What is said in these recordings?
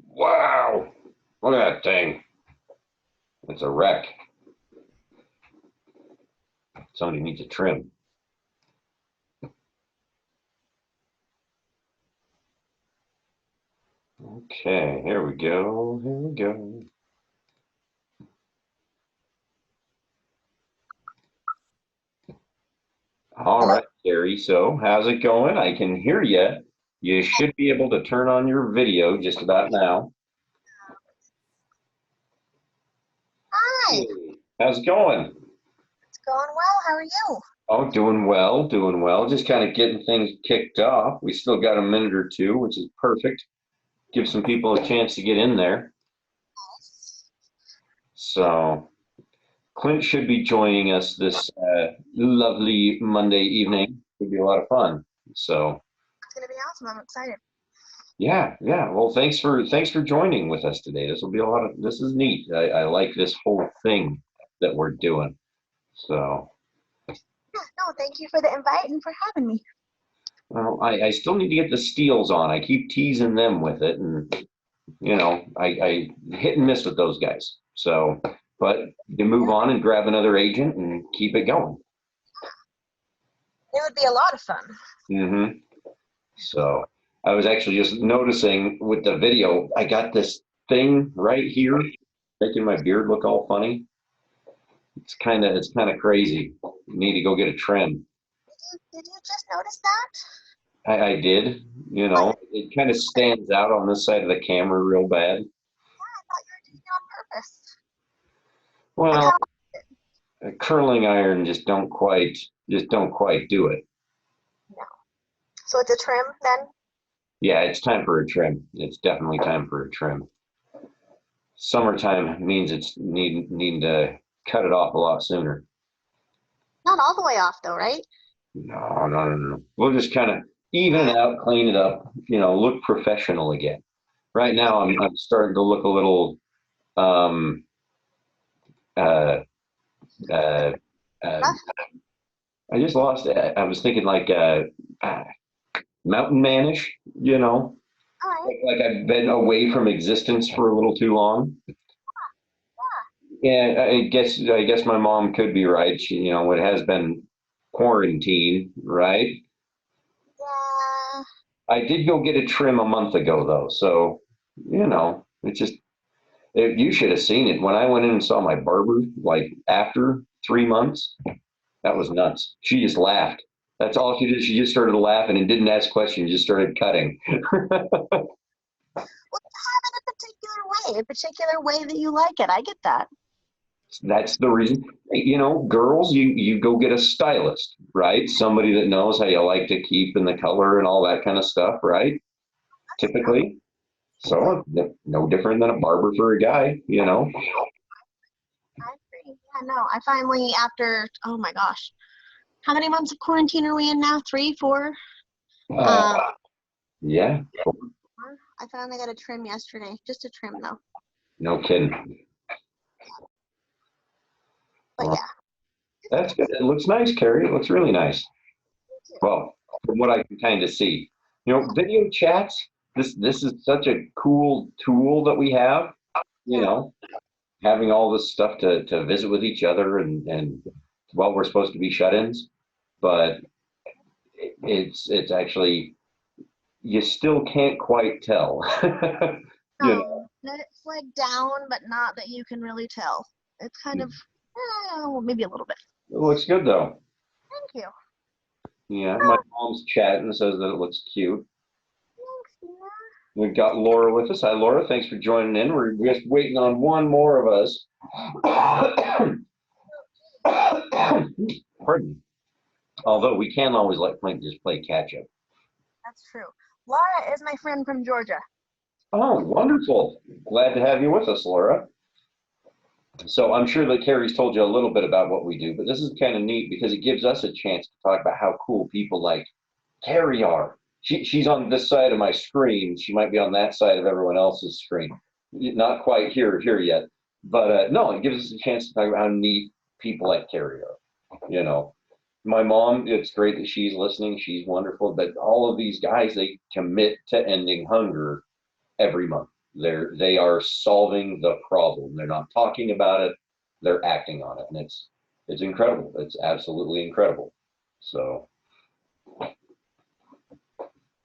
Wow. Look at that thing. It's a wreck. Somebody needs a trim. Okay, here we go. Here we go. All Hello? right, Gary. So, how's it going? I can hear you. You should be able to turn on your video just about now. Hi, Hey, how's it going? it's going well. How are you? Oh, doing well, doing well. Just kind of getting things kicked off. We still got a minute or two, which is perfect. Give some people a chance to get in there. So, Clint should be joining us this lovely Monday evening. It'll be a lot of fun. So, It's going to be awesome. I'm excited. yeah, yeah. Well, thanks for joining with us today. This will be a lot of this is neat. I like this whole thing that we're doing. So, Yeah, no, thank you for the invite and for having me. well, I still need to get the steals on. I keep teasing them with it, and I hit and miss with those guys. So, but you move on and grab another agent and keep it going. It would be a lot of fun. Hmm. So I was actually just noticing with the video, I got this thing right here making my beard look all funny. It's kind of crazy. Need to go get a trim. Did you just notice that? I did, What? it kind of stands out on this side of the camera real bad. I thought you were doing it on purpose. And Well, how? a curling iron just don't quite do it. No. So it's a trim then? Yeah, it's time for a trim. It's definitely time for a trim. Summertime means it's needing to cut it off a lot sooner. Not all the way off though, right? No, no, no, no. We'll just kind of even it out, clean it up, look professional again. Right now, I'm starting to look a little um uh uh, uh Rough? I just lost it. I was thinking like uh mountain manish, All right. like I've been away from existence for a little too long. Yeah, I guess my mom could be right. It has been quarantine, right? Yeah. I did go get a trim a month ago though, so it's just you should have seen it when I went in and saw my barber. Like after 3 months, that was nuts. She just laughed. That's all she did. She just started laughing and didn't ask questions. Just started cutting. Well, have it a particular way that you like it. I get that. That's the reason. Girls, you go get a stylist, right? Somebody that knows how you like to keep in the color and all that kind of stuff, right? That's true. Typically. So no different than a barber for a guy. I agree. Yeah, no, I finally, after, oh my gosh, how many months of quarantine are we in now? 3, 4? Uh, Um, yeah, I finally got a trim yesterday. Just a trim though. no kidding. But Well, yeah. that's good. It looks nice, Carrie. It looks really nice. Thank you. Well, from what I can kind of see, video chats. This is such a cool tool that we have. You Yeah. know, having all this stuff to visit with each other and well, we're supposed to be shut-ins, but it's actually you still can't quite tell. you know, No, it's like down, but not that you can really tell. It's kind of, well, maybe a little bit. it looks good though. Thank you. Yeah, my Oh, mom's chatting says that it looks cute. thanks, Tina. We've got Laura with us. Hi, Laura. Thanks for joining in. We're just waiting on one more of us. Pardon me. Although we can always let Clint just play catch up. That's true. Laura is my friend from Georgia. Oh, wonderful. Glad to have you with us, Laura. So I'm sure that Carrie's told you a little bit about what we do, but this is kind of neat because it gives us a chance to talk about how cool people like Carrie are. She's on this side of my screen. She might be on that side of everyone else's screen. Not quite here yet, but no, it gives us a chance to talk about how neat people like Carrie are. My mom. It's great that she's listening. She's wonderful. But all of these guys, they commit to ending hunger every month. They are solving the problem. They're not talking about it. They're acting on it, and it's incredible. It's absolutely incredible. So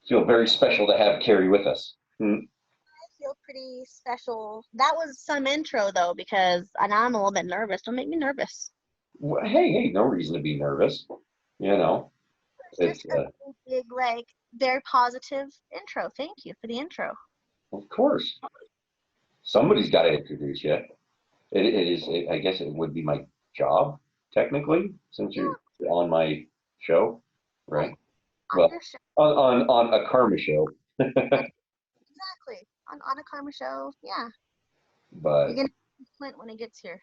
feel very special to have Kari with us. Feel pretty special. That was some intro though, because I know I'm a little bit nervous. Don't make me nervous. Well, hey, no reason to be nervous. You know, It's it's just a big, like, very positive intro. Thank you for the intro. of course somebody's got to introduce you. I guess it would be my job technically, since you're on my show, right? On Well, your show. on a karma show. Exactly. On a karma show. Yeah. But You're gonna see Clint when he gets here.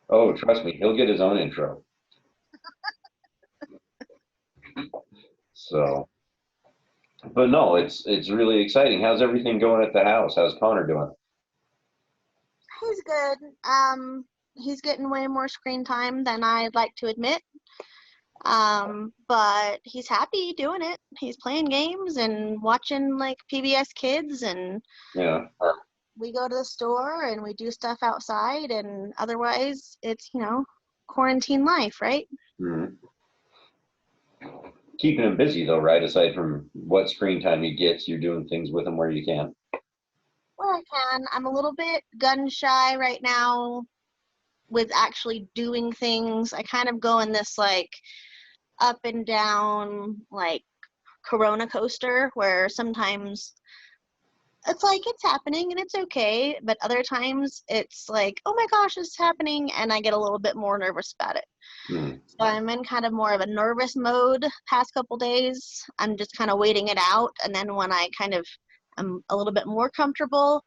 oh, trust me, he'll get his own intro. So, but no, it's really exciting. How's everything going at the house? How's Connor doing? He's good. He's getting way more screen time than I'd like to admit. But he's happy doing it. He's playing games and watching like PBS Kids, and Yeah. we go to the store and we do stuff outside, and otherwise it's, quarantine life, right? Mm-hmm. Keeping him busy though, right? Aside from what screen time he gets, you're doing things with him where you can. Where I can. I'm a little bit gun shy right now with actually doing things. I kind of go in this like up and down like Corona coaster where sometimes it's like it's happening and it's okay, but other times it's like, oh my gosh, it's happening, and I get a little bit more nervous about it. Mm. So I'm in kind of more of a nervous mode past couple days. I'm just kind of waiting it out, and then when I kind of am a little bit more comfortable,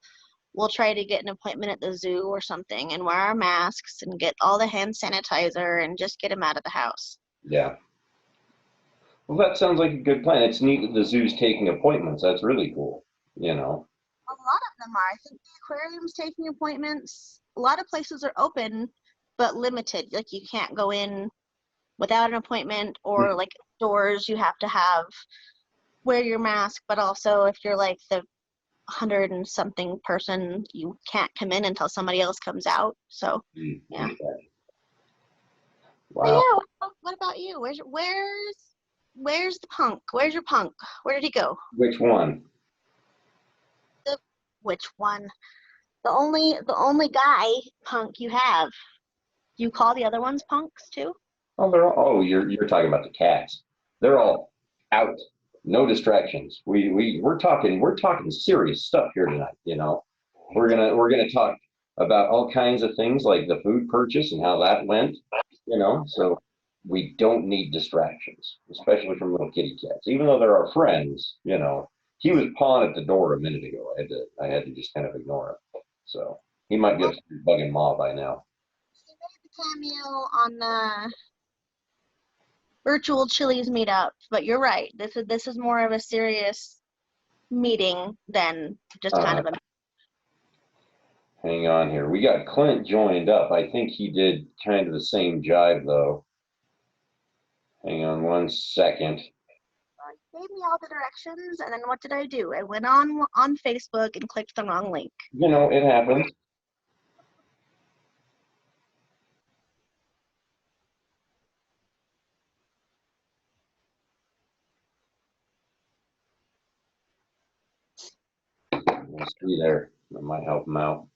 we'll try to get an appointment at the zoo or something and wear our masks and get all the hand sanitizer and just get him out of the house. Yeah. Well, that sounds like a good plan. It's neat that the zoo's taking appointments. That's really cool. You know. A lot of them are. I think the aquarium's taking appointments. A lot of places are open, but limited. Like you can't go in without an appointment, or like stores you have to wear your mask, but also if you're like the 100 and something person, you can't come in until somebody else comes out. So yeah. Okay. But Wow. yeah, what about you? Where's the punk? Where's your punk? Where did he go? Which one? Which one? The only guy punk you have. Do you call the other ones punks too? Oh, you're talking about the cats. They're all out. No distractions. We're talking serious stuff here tonight, you know. We're gonna talk about all kinds of things like the food purchase and how that went, you know. So we don't need distractions, especially from little kitty cats. Even though they're our friends, you know. He was pawing at the door a minute ago. I had to just kind of ignore him. So he might be upstairs bugging Ma by now. He made the cameo on the virtual Chili's meetup, but you're right. This is more of a serious meeting than just kind of a. Hang on here. We got Clint joined up. I think he did kind of the same jive though. Hang on one second. He gave me all the directions, and then what did I do? I went on Facebook and clicked the wrong link. You know, it happens. Let's see there. That might help him out.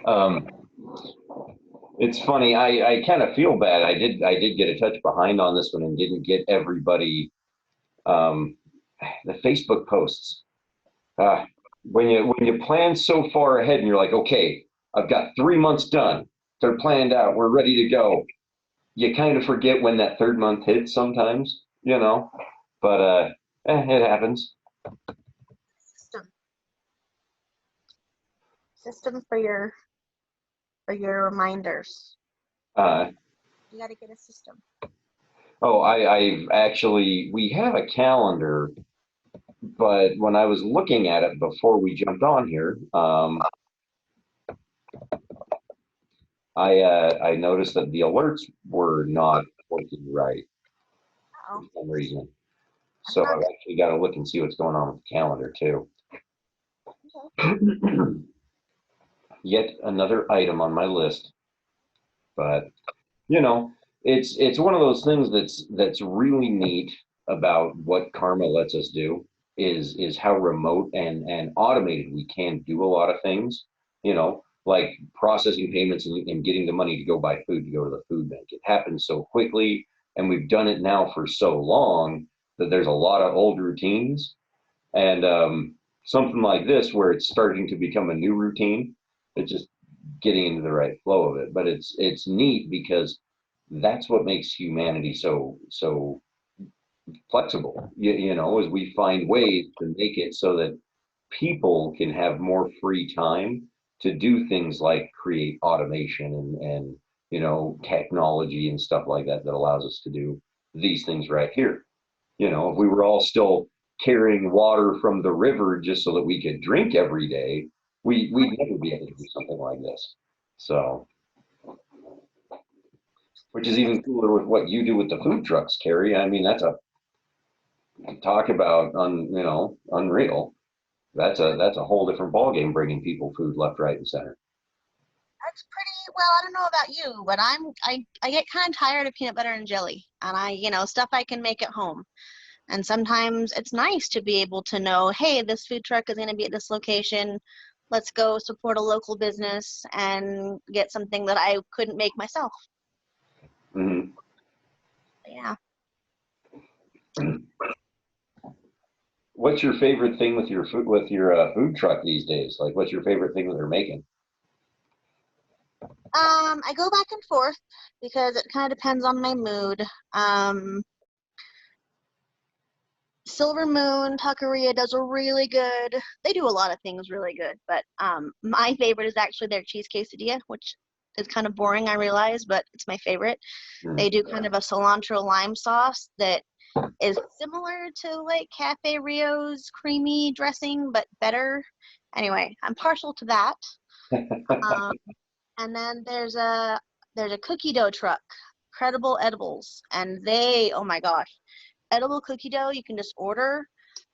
um, it's funny. I kind of feel bad. I did get a touch behind on this one and didn't get everybody. The Facebook posts. When you plan so far ahead and you're like, okay, I've got 3 months done. They're planned out. We're ready to go. You kind of forget when that third month hits sometimes, you know. But it happens. System for your reminders. Uh, You got to get a system. oh, I've actually we have a calendar, but when I was looking at it before we jumped on here, I noticed that the alerts were not working right Oh, for some reason. that's So not I've actually got to look and see what's going on with the calendar too. good. Yet another item on my list, but you know, it's one of those things that's really neat about what karma lets us do is how remote and automated we can do a lot of things. Like processing payments and getting the money to go buy food to go to the food bank. It happens so quickly, and we've done it now for so long that there's a lot of old routines. And something like this, where it's starting to become a new routine, it's just getting into the right flow of it. But it's neat because that's what makes humanity so flexible. As we find ways to make it so that people can have more free time to do things like create automation and technology and stuff like that that allows us to do these things right here. If we were all still carrying water from the river just so that we could drink every day, we'd never be able to do something like this. So, which is even cooler with what you do with the food trucks, Carrie. I mean, that's a talk about unreal. That's a whole different ballgame, bringing people food left, right, and center. That's pretty well. I don't know about you, but I get kind of tired of peanut butter and jelly, and stuff I can make at home. And sometimes it's nice to be able to know, hey, this food truck is going to be at this location. Let's go support a local business and get something that I couldn't make myself. Mm-hmm. Yeah. What's your favorite thing with your food truck these days? Like, what's your favorite thing that they're making? I go back and forth because it kind of depends on my mood. Silver Moon Taqueria does a really good. They do a lot of things really good, but my favorite is actually their cheese quesadilla, which is kind of boring, I realize, but it's my favorite. They do kind of a cilantro lime sauce that is similar to like Cafe Rio's creamy dressing, but better. Anyway, I'm partial to that. Um, and then there's a cookie dough truck, Credible Edibles, and oh my gosh, edible cookie dough you can just order.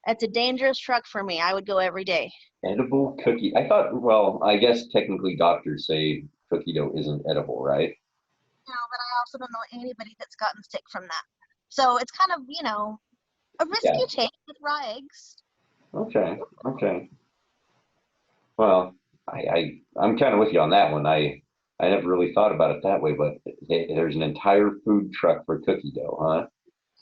It's a dangerous truck for me. I would go every day. Edible cookie. I thought, well, I guess technically doctors say cookie dough isn't edible, right? No, but I also don't know anybody that's gotten sick from that. So it's kind of, a Yeah. risky take with raw eggs. Okay. Okay. Well, I'm kind of with you on that one. I never really thought about it that way, but there's an entire food truck for cookie dough, huh?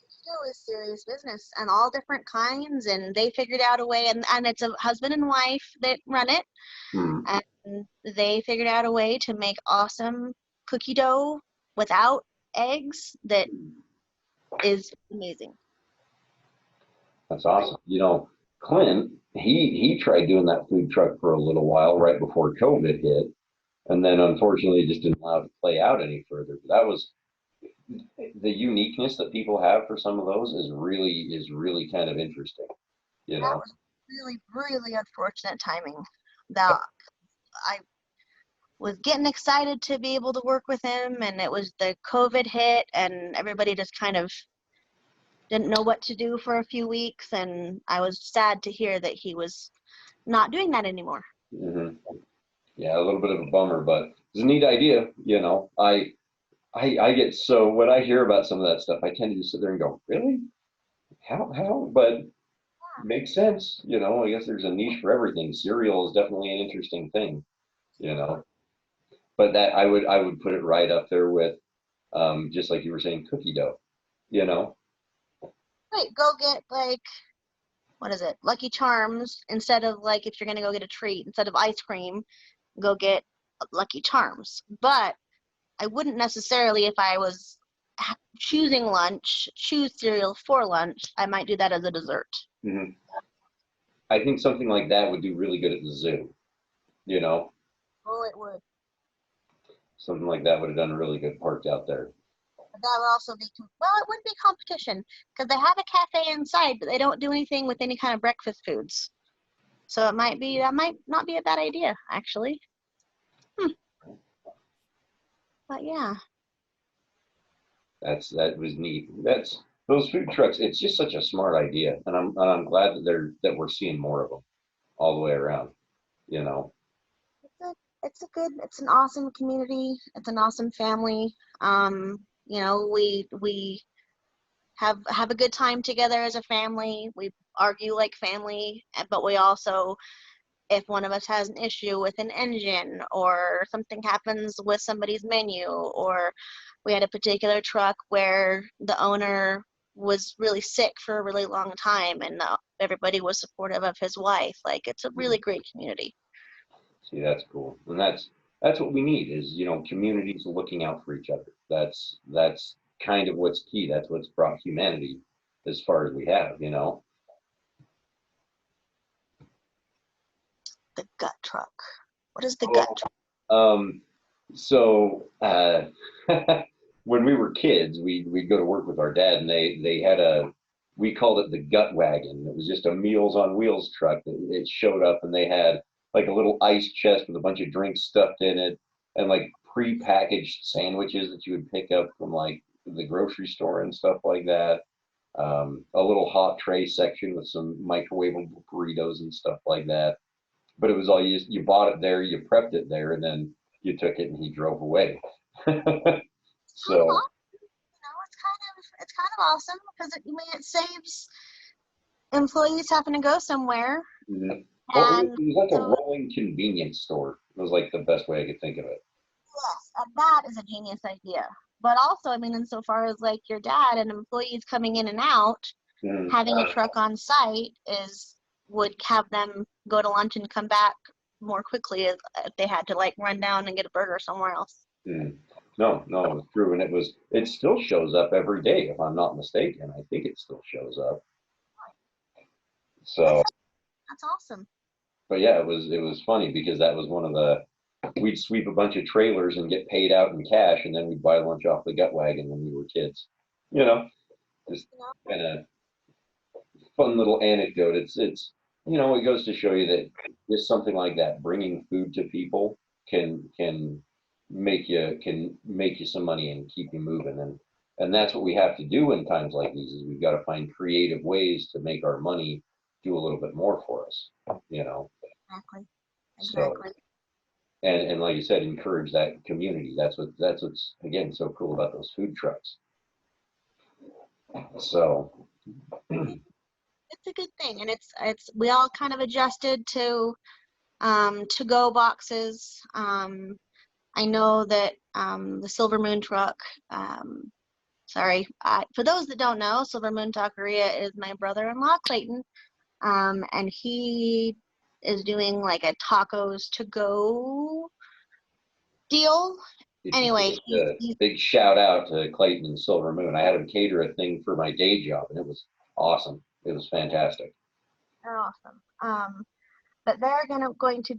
Still is serious business and all different kinds, and they figured out a way, and it's a husband and wife that run it, Hmm. and they figured out a way to make awesome cookie dough without eggs that is amazing. That's awesome. Clint, he tried doing that food truck for a little while right before COVID hit, and then unfortunately just didn't allow it to play out any further. But that was the uniqueness that people have for some of those is really kind of interesting. You That know. was really, really unfortunate timing. That I was getting excited to be able to work with him, and it was the COVID hit, and everybody just kind of didn't know what to do for a few weeks, and I was sad to hear that he was not doing that anymore. Hmm. Yeah, a little bit of a bummer, but it's a neat idea. I get so when I hear about some of that stuff, I tend to just sit there and go, really? How? But it makes sense. I guess there's a niche for everything. Cereal is definitely an interesting thing. You know, but that I would put it right up there with, just like you were saying, cookie dough. You know. Wait, go get like, what is it, Lucky Charms, instead of like, if you're gonna go get a treat, instead of ice cream, go get Lucky Charms. But I wouldn't necessarily, if I was choosing lunch, choose cereal for lunch. I might do that as a dessert. Hmm. I think something like that would do really good at the zoo. You know, Oh, it would. something like that would have done really good parked out there. But that would also be, well, it wouldn't be competition because they have a cafe inside, but they don't do anything with any kind of breakfast foods. So that might not be a bad idea, actually. Hmm. But yeah. That was neat. That's those food trucks. It's just such a smart idea, and I'm glad that we're seeing more of them all the way around. You know. It's an awesome community. It's an awesome family. You know, we have a good time together as a family. We argue like family, but we also, if one of us has an issue with an engine or something happens with somebody's menu, or we had a particular truck where the owner was really sick for a really long time and everybody was supportive of his wife. Like, it's a really great community. See, that's cool, and that's what we need is communities looking out for each other. That's kind of what's key. That's what's brought humanity as far as we have. The gut truck. What is the gut Oh, truck? Um, so when we were kids, we'd go to work with our dad, and they had we called it the gut wagon. It was just a Meals on Wheels truck. It showed up, and they had like a little ice chest with a bunch of drinks stuffed in it, and like pre-packaged sandwiches that you would pick up from like the grocery store and stuff like that. A little hot tray section with some microwavable burritos and stuff like that. But it was all you bought it there, you prepped it there, and then you took it and he drove away. So It's kind of awesome because it saves employees having to go somewhere. mhm. Well, it And was like a so, rolling convenience store. It was like the best way I could think of it. yes, that is a genius idea. But also, I mean, insofar as like your dad and employees coming in and out, Mm, having a truck on site would have them go to lunch and come back more quickly if they had to like run down and get a burger somewhere else. mm. No, no, it was true, and it still shows up every day if I'm not mistaken. I think it still shows up. That's So, that's awesome. but yeah, it was funny because that was one of the we'd sweep a bunch of trailers and get paid out in cash, and then we'd buy lunch off the gut wagon when we were kids. You know, just You know, kind of fun little anecdote. It goes to show you that just something like that, bringing food to people, can make you some money and keep you moving, and that's what we have to do in times like these. Is we've got to find creative ways to make our money do a little bit more for us. You know, exactly, so exactly. and like you said, encourage that community. That's what's again so cool about those food trucks. So It's a good thing, and it's we all kind of adjusted to go boxes. I know that the Silver Moon truck. Sorry, for those that don't know, Silver Moon Taqueria is my brother-in-law Clayton, and he is doing like a tacos to go deal. Anyway, a big shout out to Clayton and Silver Moon. I had him cater a thing for my day job, and it was awesome. It was fantastic. they're awesome. But they're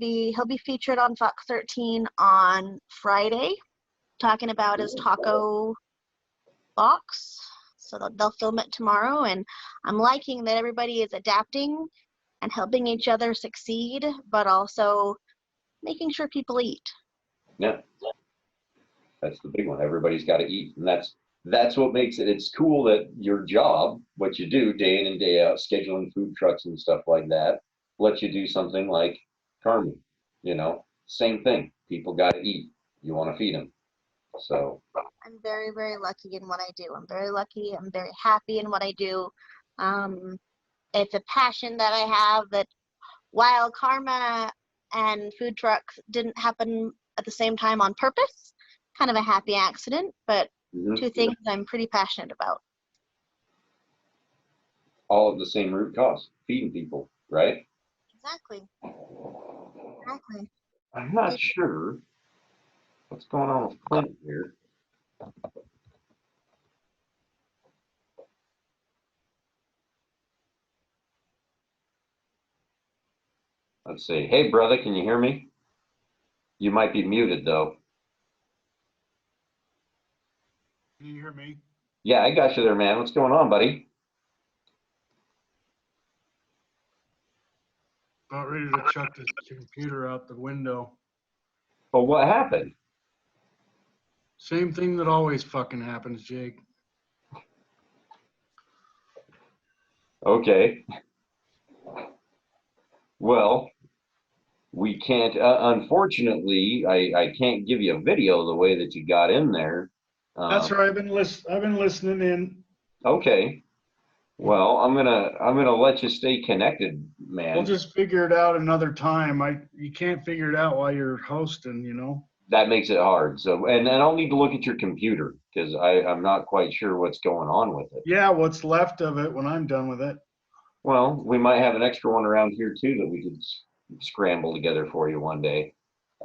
he'll be featured on Fox 13 on Friday, talking about his taco box. So they'll film it tomorrow, and I'm liking that everybody is adapting and helping each other succeed, but also making sure people eat. Yeah, that's the big one. Everybody's got to eat, and that's what makes it. It's cool that your job, what you do day in and day out, scheduling food trucks and stuff like that, lets you do something like Carmen. Same thing. People got to eat. You want to feed them. So I'm very, very lucky in what I do. I'm very lucky. I'm very happy in what I do. Um, it's a passion that I have that while karma and food trucks didn't happen at the same time on purpose, kind of a happy accident, but mhm. two things I'm pretty passionate about. All of the same root cause, feeding people, right? Exactly. Exactly. I'm not sure what's going on with Clint here. Let's see. Hey, brother, can you hear me? You might be muted though. Can you hear me? Yeah, I got you there, man. What's going on, buddy? About ready to chuck this computer out the window. Well, what happened? Same thing that always fucking happens, Jake. Okay. Well, we can't, unfortunately, I can't give you a video the way that you got in there. That's right. I've been listening in. Okay. Well, I'm gonna let you stay connected, man. We'll just figure it out another time. You can't figure it out while you're hosting, you know. That makes it hard. So, and I'll need to look at your computer because I'm not quite sure what's going on with it. Yeah, what's left of it when I'm done with it. Well, we might have an extra one around here too that we could scramble together for you one day.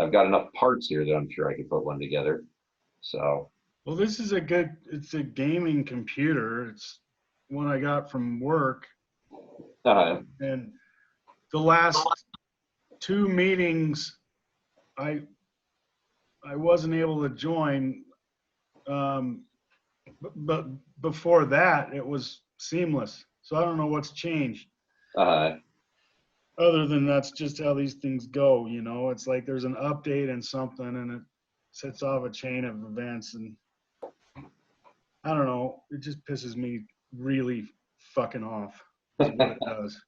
I've got enough parts here that I'm sure I could put one together. So, Well, this is it's a gaming computer. It's one I got from work. And the last two meetings, I wasn't able to join. But before that, it was seamless. So I don't know what's changed. Other than that's just how these things go, you know. It's like there's an update and something, and it sets off a chain of events, and I don't know. It just pisses me really fucking off. Is what it does.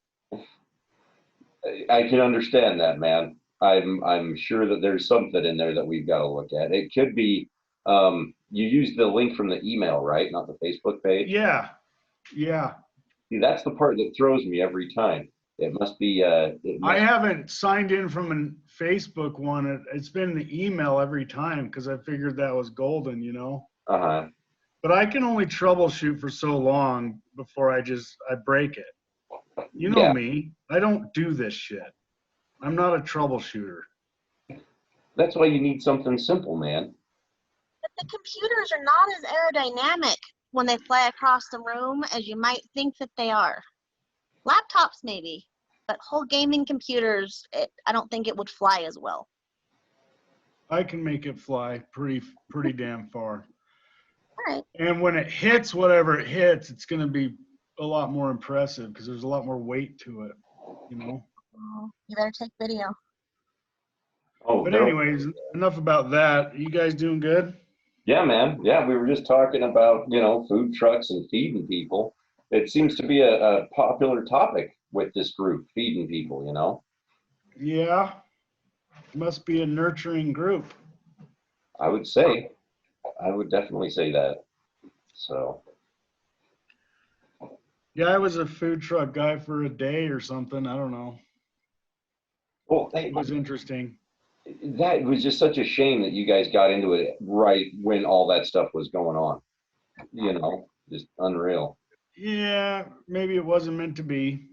I can understand that, man. I'm sure that there's something in there that we've got to look at. It could be you used the link from the email, right? Not the Facebook page. Yeah. See, that's the part that throws me every time. It must be. I haven't signed in from a Facebook one. It's been the email every time because I figured that was golden, you know. But I can only troubleshoot for so long before I break it. You know me. I don't do this shit. I'm not a troubleshooter. That's why you need something simple, man. But the computers are not as aerodynamic when they fly across the room as you might think that they are. Laptops maybe, but whole gaming computers, I don't think it would fly as well. I can make it fly pretty damn far. All right. And when it hits whatever it hits, it's going to be a lot more impressive because there's a lot more weight to it, you know. Oh, you better take video. Oh, but anyways, enough about that. You guys doing good? Yeah, man. Yeah, we were just talking about, food trucks and feeding people. It seems to be a popular topic with this group, feeding people, you know? Yeah. Must be a nurturing group. I would definitely say that. So. Yeah, I was a food truck guy for a day or something. I don't know. Well, it was interesting. That was just such a shame that you guys got into it right when all that stuff was going on. You know, just unreal. Yeah, maybe it wasn't meant to be.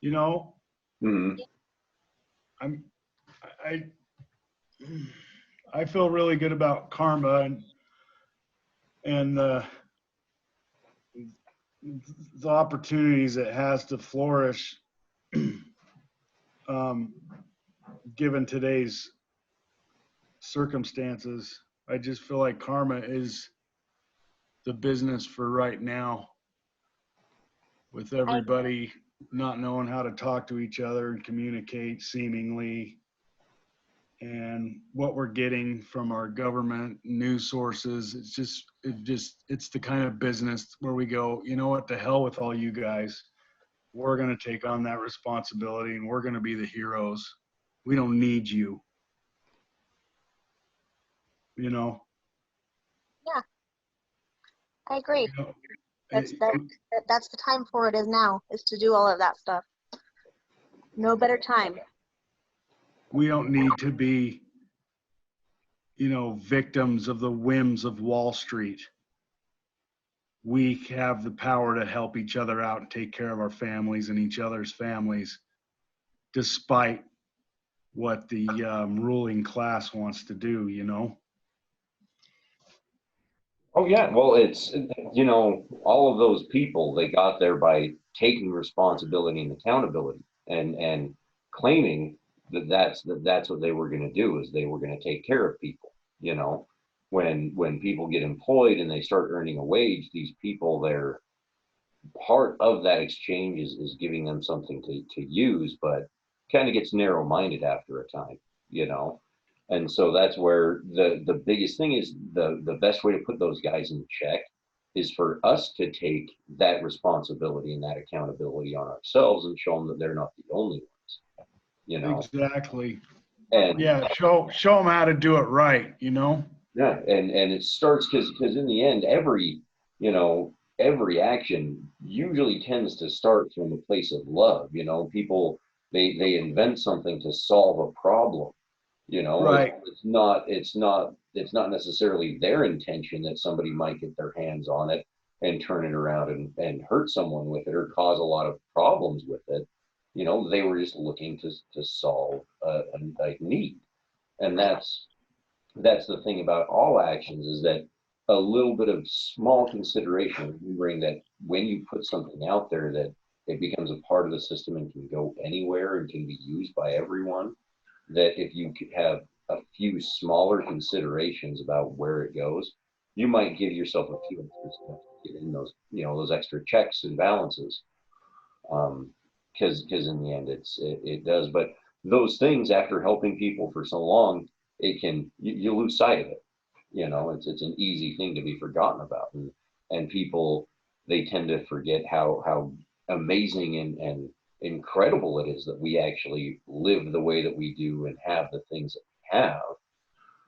You know, I feel really good about karma and the opportunities it has to flourish, given today's circumstances. I just feel like karma is the business for right now, with everybody not knowing how to talk to each other and communicate seemingly, and what we're getting from our government news sources. It's the kind of business where we go, you know what, the hell with all you guys. We're going to take on that responsibility and we're going to be the heroes. We don't need you. You know? Yeah, I agree. You know, that's the time for it is now, is to do all of that stuff. No better time. We don't need to be, victims of the whims of Wall Street. We have the power to help each other out and take care of our families and each other's families, despite what the ruling class wants to do, you know? Oh, yeah. Well, it's, all of those people, they got there by taking responsibility and accountability and claiming that's what they were going to do, is they were going to take care of people. You know, when people get employed and they start earning a wage, these people, they're part of that exchange is giving them something to use, but kind of gets narrow-minded after a time, you know. And so that's where the biggest thing is, the best way to put those guys in check is for us to take that responsibility and that accountability on ourselves and show them that they're not the only ones, you know. Exactly. And Yeah, show them how to do it right, you know? yeah, and it starts because in the end, you know, every action usually tends to start from a place of love. You know, people they invent something to solve a problem. You know, Right. it's not necessarily their intention that somebody might get their hands on it and turn it around and hurt someone with it or cause a lot of problems with it. You know, they were just looking to solve a need, and that's the thing about all actions, is that a little bit of small consideration, remembering that when you put something out there, that it becomes a part of the system and can go anywhere and can be used by everyone, that if you have a few smaller considerations about where it goes, you might give yourself a few extra steps to get in those, you know, those extra checks and balances. Because in the end, it does. But those things, after helping people for so long, it can you lose sight of it. You know, it's an easy thing to be forgotten about, and people, they tend to forget how amazing and incredible it is that we actually live the way that we do and have the things that we have,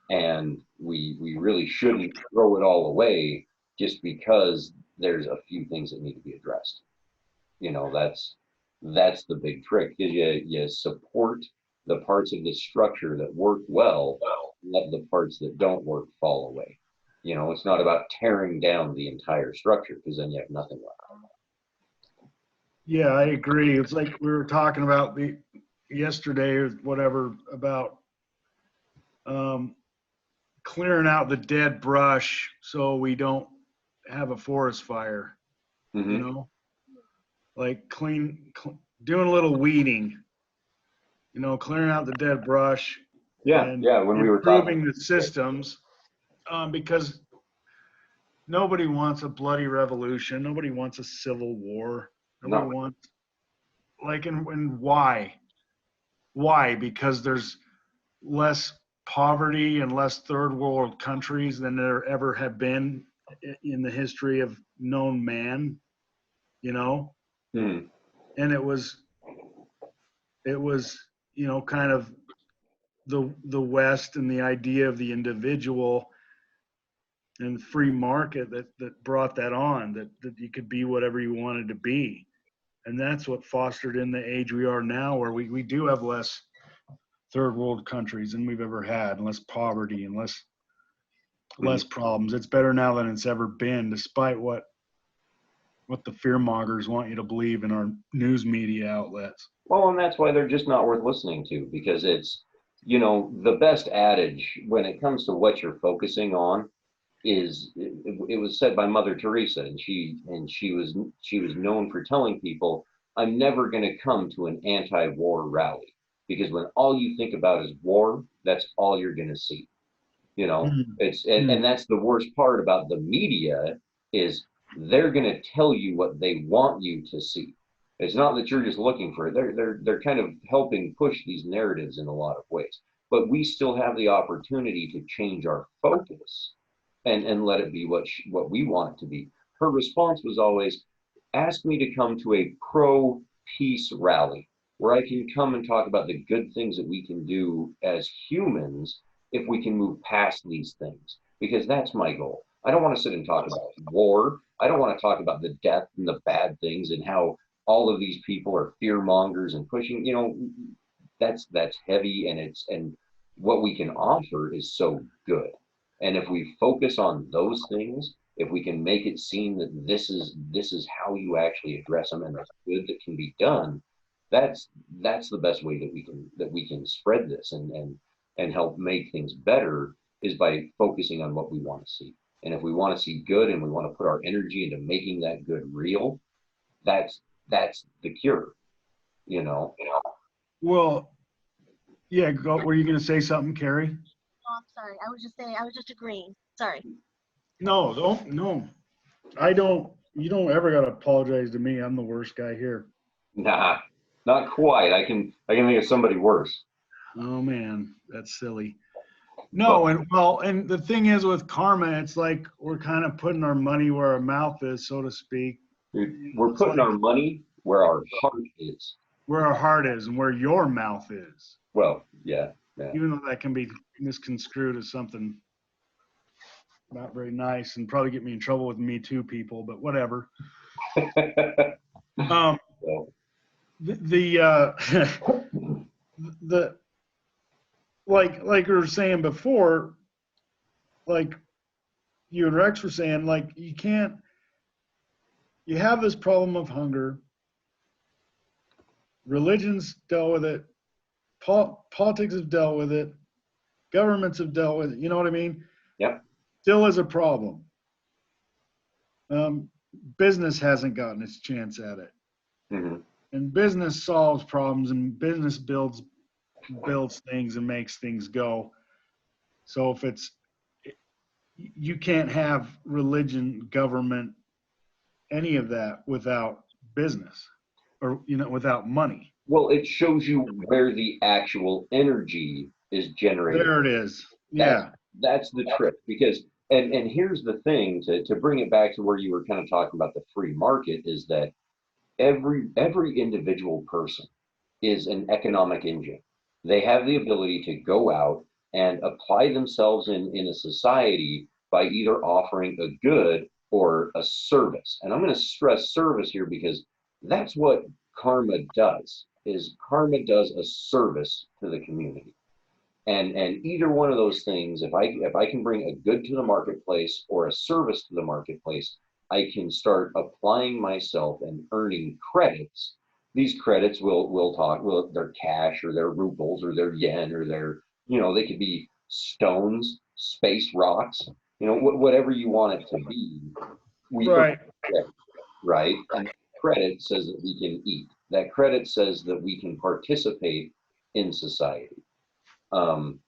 and we really shouldn't throw it all away just because there's a few things that need to be addressed. You know, that's the big trick, is you support the parts of the structure that work well, let the parts that don't work fall away. You know, it's not about tearing down the entire structure, because then you have nothing left. Yeah, I agree. It's like we were talking about yesterday or whatever about clearing out the dead brush so we don't have a forest fire, you know, like doing a little weeding, you know, clearing out the dead brush and Yeah, when we were improving talking, the systems, because nobody wants a bloody revolution. Nobody wants a civil war. Nobody no, wants, like, and why? Why? Because there's less poverty and less third world countries than there ever have been in the history of known man, you know? hmm. And it was, you know, kind of the West and the idea of the individual and the free market that brought that on, that you could be whatever you wanted to be. And that's what fostered in the age we are now, where we do have less third world countries than we've ever had, and less poverty and less problems. It's better now than it's ever been, despite what the fear mongers want you to believe in our news media outlets. Well, and that's why they're just not worth listening to, because it's, you know, the best adage when it comes to what you're focusing on is, it was said by Mother Teresa, and she was known for telling people, I'm never going to come to an anti-war rally, because when all you think about is war, that's all you're going to see. You know, it's and that's the worst part about the media, is they're going to tell you what they want you to see. It's not that you're just looking for it. They're kind of helping push these narratives in a lot of ways, but we still have the opportunity to change our focus and let it be what we want it to be. Her response was always, ask me to come to a pro peace rally where I can come and talk about the good things that we can do as humans if we can move past these things, because that's my goal. I don't want to sit and talk about war. I don't want to talk about the death and the bad things and how all of these people are fear mongers and pushing, you know, that's heavy, and what we can offer is so good. And if we focus on those things, if we can make it seem that this is how you actually address them and the good that can be done, that's the best way that we can spread this and help make things better, is by focusing on what we want to see. And if we want to see good and we want to put our energy into making that good real, that's the cure, you know. Well, yeah, were you going to say something, Kari? Oh, I'm sorry. I was just saying. I was just agreeing. Sorry. No, no. I don't. You don't ever got to apologize to me. I'm the worst guy here. Nah, not quite. I can think of somebody worse. Oh man, that's silly. No, and the thing is with karma, it's like we're kind of putting our money where our mouth is, so to speak. We're It's putting like our money where our heart is. where our heart is and where your mouth is. Well, yeah. Even though that can be misconstrued as something not very nice and probably get me in trouble with Me Too people, but whatever. Um, So, the like we were saying before, like you and Rex were saying, like you have this problem of hunger. Religions dealt with it. Politics have dealt with it. Governments have dealt with it. You know what I mean? yep. Still is a problem. Business hasn't gotten its chance at it. hmm And business solves problems, and business builds things and makes things go. So if you can't have religion, government, any of that without business, or without money. Well, it shows you where the actual energy is generated. There it is. Yeah. That's the trick, because and here's the thing, to bring it back to where you were kind of talking about the free market, is that every individual person is an economic engine. They have the ability to go out and apply themselves in a society by either offering a good or a service. And I'm going to stress service here, because that's what karma does. Is karma does a service to the community. And either one of those things, if I can bring a good to the marketplace or a service to the marketplace, I can start applying myself and earning credits. These credits will they're cash, or they're rubles, or they're yen, or they could be stones, space rocks, whatever you want it to be. We earn Right. credit, right? And credit says that we can eat. That credit says that we can participate in society. Um,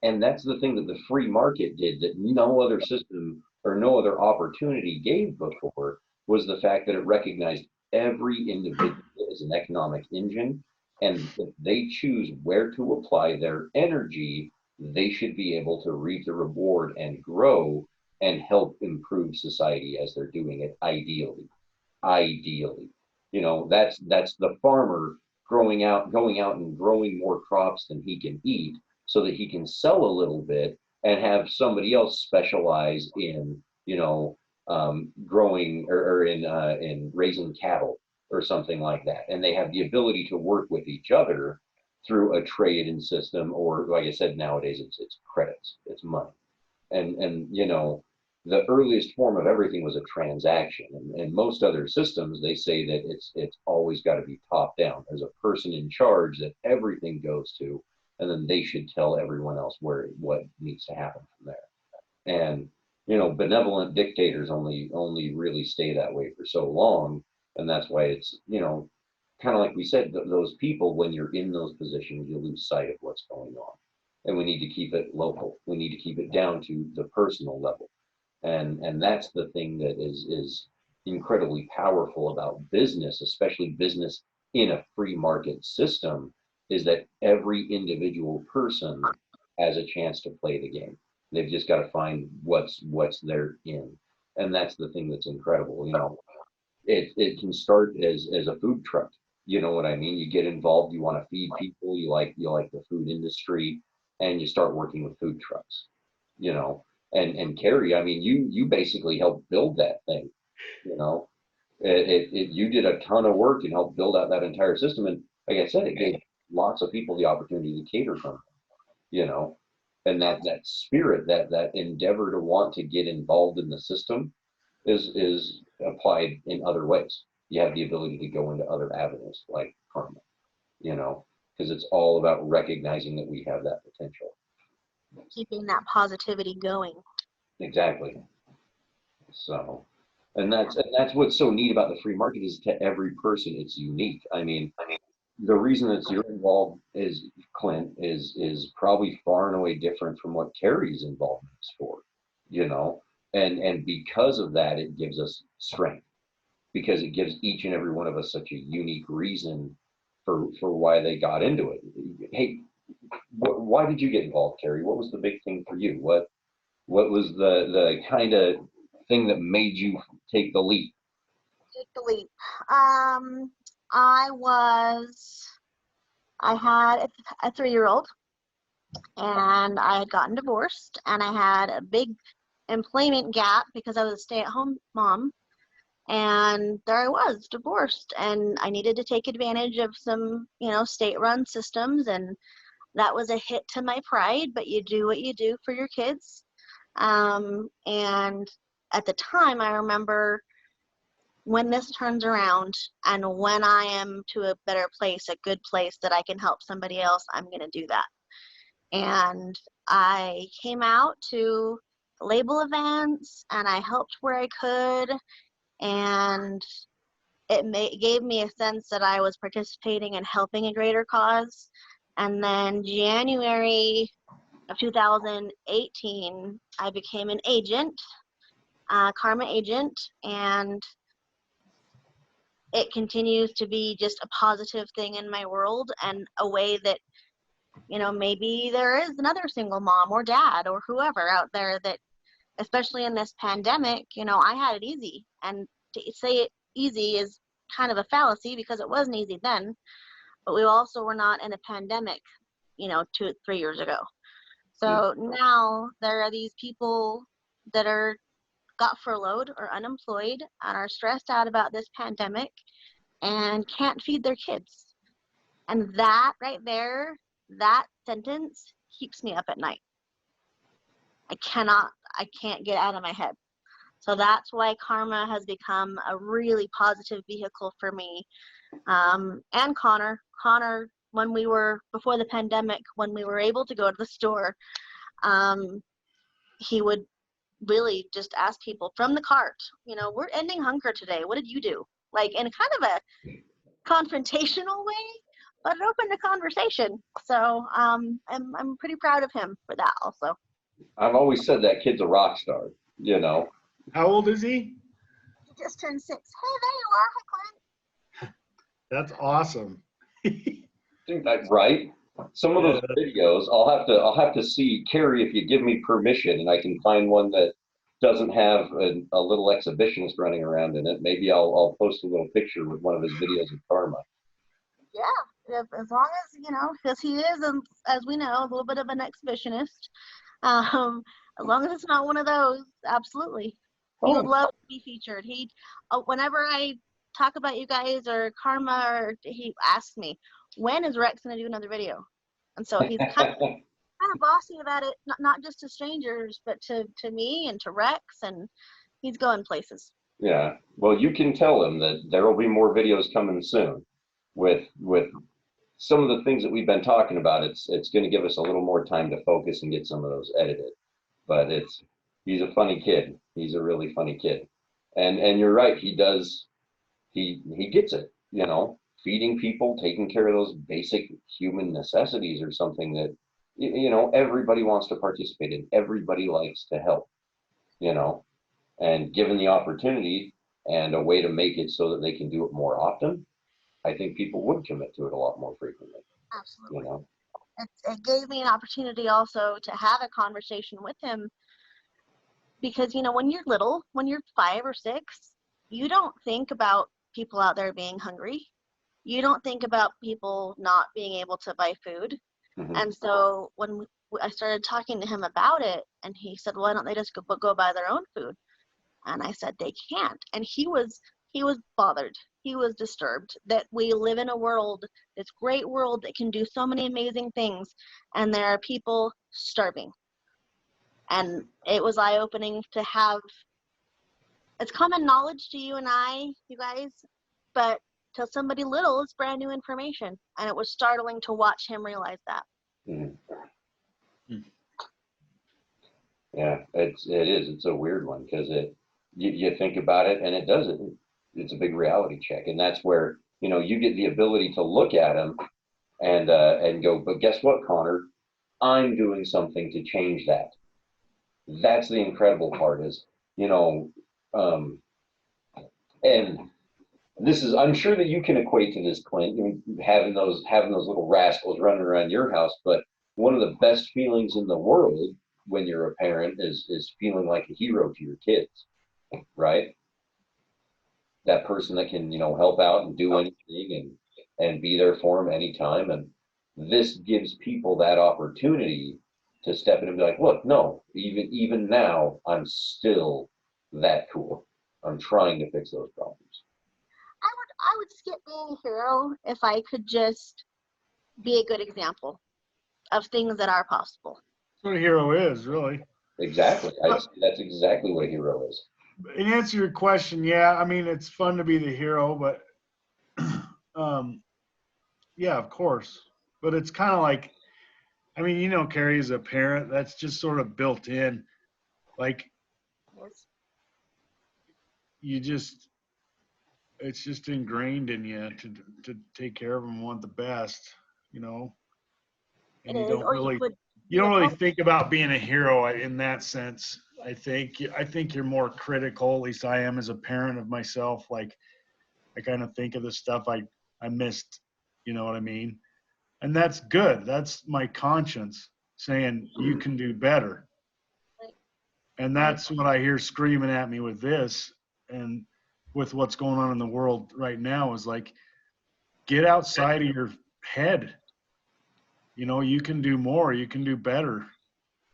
and that's the thing that the free market did, that no other system or no other opportunity gave before, was the fact that it recognized every individual as an economic engine. And if they choose where to apply their energy, they should be able to reap the reward and grow and help improve society as they're doing it, ideally. That's the farmer going out and growing more crops than he can eat, so that he can sell a little bit and have somebody else specialize in, growing, or in raising cattle or something like that. And they have the ability to work with each other through a trade-in system, or like I said, nowadays it's credits, it's money. And the earliest form of everything was a transaction. And most other systems, they say that it's always got to be top down. There's a person in charge that everything goes to, and then they should tell everyone else what needs to happen from there. And benevolent dictators only really stay that way for so long, and that's why it's kind of like we said, those people, when you're in those positions, you lose sight of what's going on. And we need to keep it local. We need to keep it down to the personal level. And that's the thing that is incredibly powerful about business, especially business in a free market system, is that every individual person has a chance to play the game. They've just got to find what's they're in. And that's the thing that's incredible. It can start as a food truck. You know what I mean? You get involved, you want to feed people, you like the food industry, and you start working with food trucks. And Kari, I mean, you basically helped build that thing. You know, you did a ton of work and helped build out that entire system. And like I said, it gave lots of people the opportunity to cater from them. And that spirit, that endeavor to want to get involved in the system is applied in other ways. You have the ability to go into other avenues like karma, because it's all about recognizing that we have that potential. Keeping that positivity going. Exactly. So, and that's what's so neat about the free market, is to every person it's unique. I mean, the reason that you're involved, is Clint, is probably far and away different from what Kari's involvement is for, and because of that, it gives us strength, because it gives each and every one of us such a unique reason for why they got into it. Hey, why did you get involved, Kari? What was the big thing for you? What was the kind of thing that made you take the leap? Take the leap. I had a 3-year-old, and I had gotten divorced, and I had a big employment gap because I was a stay-at-home mom. And there I was, divorced, and I needed to take advantage of some, state-run systems, and that was a hit to my pride, but you do what you do for your kids. And at the time, I remember, when this turns around and when I am to a better place, a good place that I can help somebody else, I'm going to do that. And I came out to label events, and I helped where I could, and it gave me a sense that I was participating and helping a greater cause. And then January of 2018, I became an agent, karma agent, and it continues to be just a positive thing in my world, and a way that, maybe there is another single mom or dad or whoever out there that, especially in this pandemic, I had it easy. And to say it easy is kind of a fallacy, because it wasn't easy then, but we also were not in a pandemic, 2-3 years ago. So now there are these people that got furloughed or unemployed and are stressed out about this pandemic and can't feed their kids. And that right there, that sentence keeps me up at night. I can't get out of my head. So that's why karma has become a really positive vehicle for me. And Connor, when we were, before the pandemic, when we were able to go to the store, he would really just ask people from the cart, we're ending hunger today. What did you do? Like, in kind of a confrontational way, but it opened a conversation. So I'm pretty proud of him for that also. I've always said that kid's a rock star, How old is he? He just turned 6. Hey, there you are. Hi, Clint. That's awesome. I think that's right. Some of those videos, I'll have to see, Kari, if you give me permission, and I can find one that doesn't have a little exhibitionist running around in it. Maybe I'll post a little picture with one of his videos of karma. Yeah, as long as, because he is, as we know, a little bit of an exhibitionist. As long as it's not one of those, absolutely. He would love to be featured. Whenever I talk about you guys or karma, or he asks me, when is Rex going to do another video? And so he's kind of bossy about it, not just to strangers, but to me and to Rex, and he's going places. Yeah, well, you can tell him that there will be more videos coming soon with some of the things that we've been talking about. It's going to give us a little more time to focus and get some of those edited. But he's a funny kid. He's a really funny kid. And you're right, he gets it, feeding people, taking care of those basic human necessities are something that, everybody wants to participate in. Everybody likes to help, and given the opportunity and a way to make it so that they can do it more often, I think people would commit to it a lot more frequently. Absolutely. It gave me an opportunity also to have a conversation with him, because, when you're little, when you're 5 or 6, you don't think about people out there being hungry. You don't think about people not being able to buy food. Mm-hmm. And so when I started talking to him about it, and he said, why don't they just go buy their own food? And I said, they can't. And he was bothered. He was disturbed that we live in a world, this great world that can do so many amazing things, and there are people starving. And it was eye-opening to have, it's common knowledge to you and I, you guys, but to somebody little, it's brand new information. And it was startling to watch him realize that. Mm-hmm. Yeah, it is. It's a weird one, because you think about it, and it doesn't. It's a big reality check, and that's where you get the ability to look at him and go, but guess what, Connor? I'm doing something to change that. That's the incredible part, is and this is, I'm sure that you can equate to this, Clint, having those little rascals running around your house, but one of the best feelings in the world when you're a parent is feeling like a hero to your kids, right? That person that can, help out and do anything and be there for them anytime. And this gives people that opportunity to step in and be like, look, no, even now, I'm still that cool. I'm trying to fix those problems. I would skip being a hero if I could just be a good example of things that are possible. That's what a hero is, really. Exactly. That's exactly what a hero is. In answer to your question, yeah, I mean, it's fun to be the hero, but yeah, of course. But it's kind of like, I mean, Kari, as a parent, that's just sort of built in. Like, Yes. it's just ingrained in you to take care of them and want the best, And It you is. don't Or really, you could you don't really think about being a hero in that sense. I think you're more critical, at least I am as a parent of myself. Like, I kind of think of the stuff I missed, you know what I mean? And that's good. That's my conscience saying you can do better. And that's what I hear screaming at me with this and with what's going on in the world right now is like, get outside of your head. You can do more. You can do better.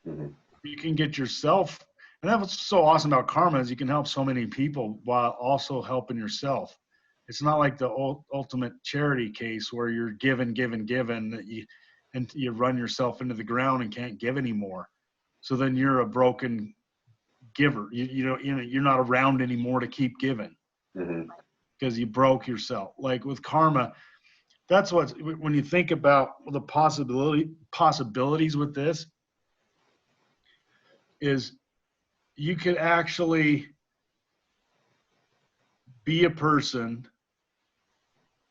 Mm-hmm. You can get yourself. And that's what's so awesome about karma is you can help so many people while also helping yourself. It's not like the ultimate charity case where you're given and you run yourself into the ground and can't give anymore. So then you're a broken giver. You're not around anymore to keep giving because you broke yourself. Like with karma, that's when you think about the possibilities with this is you could actually be a person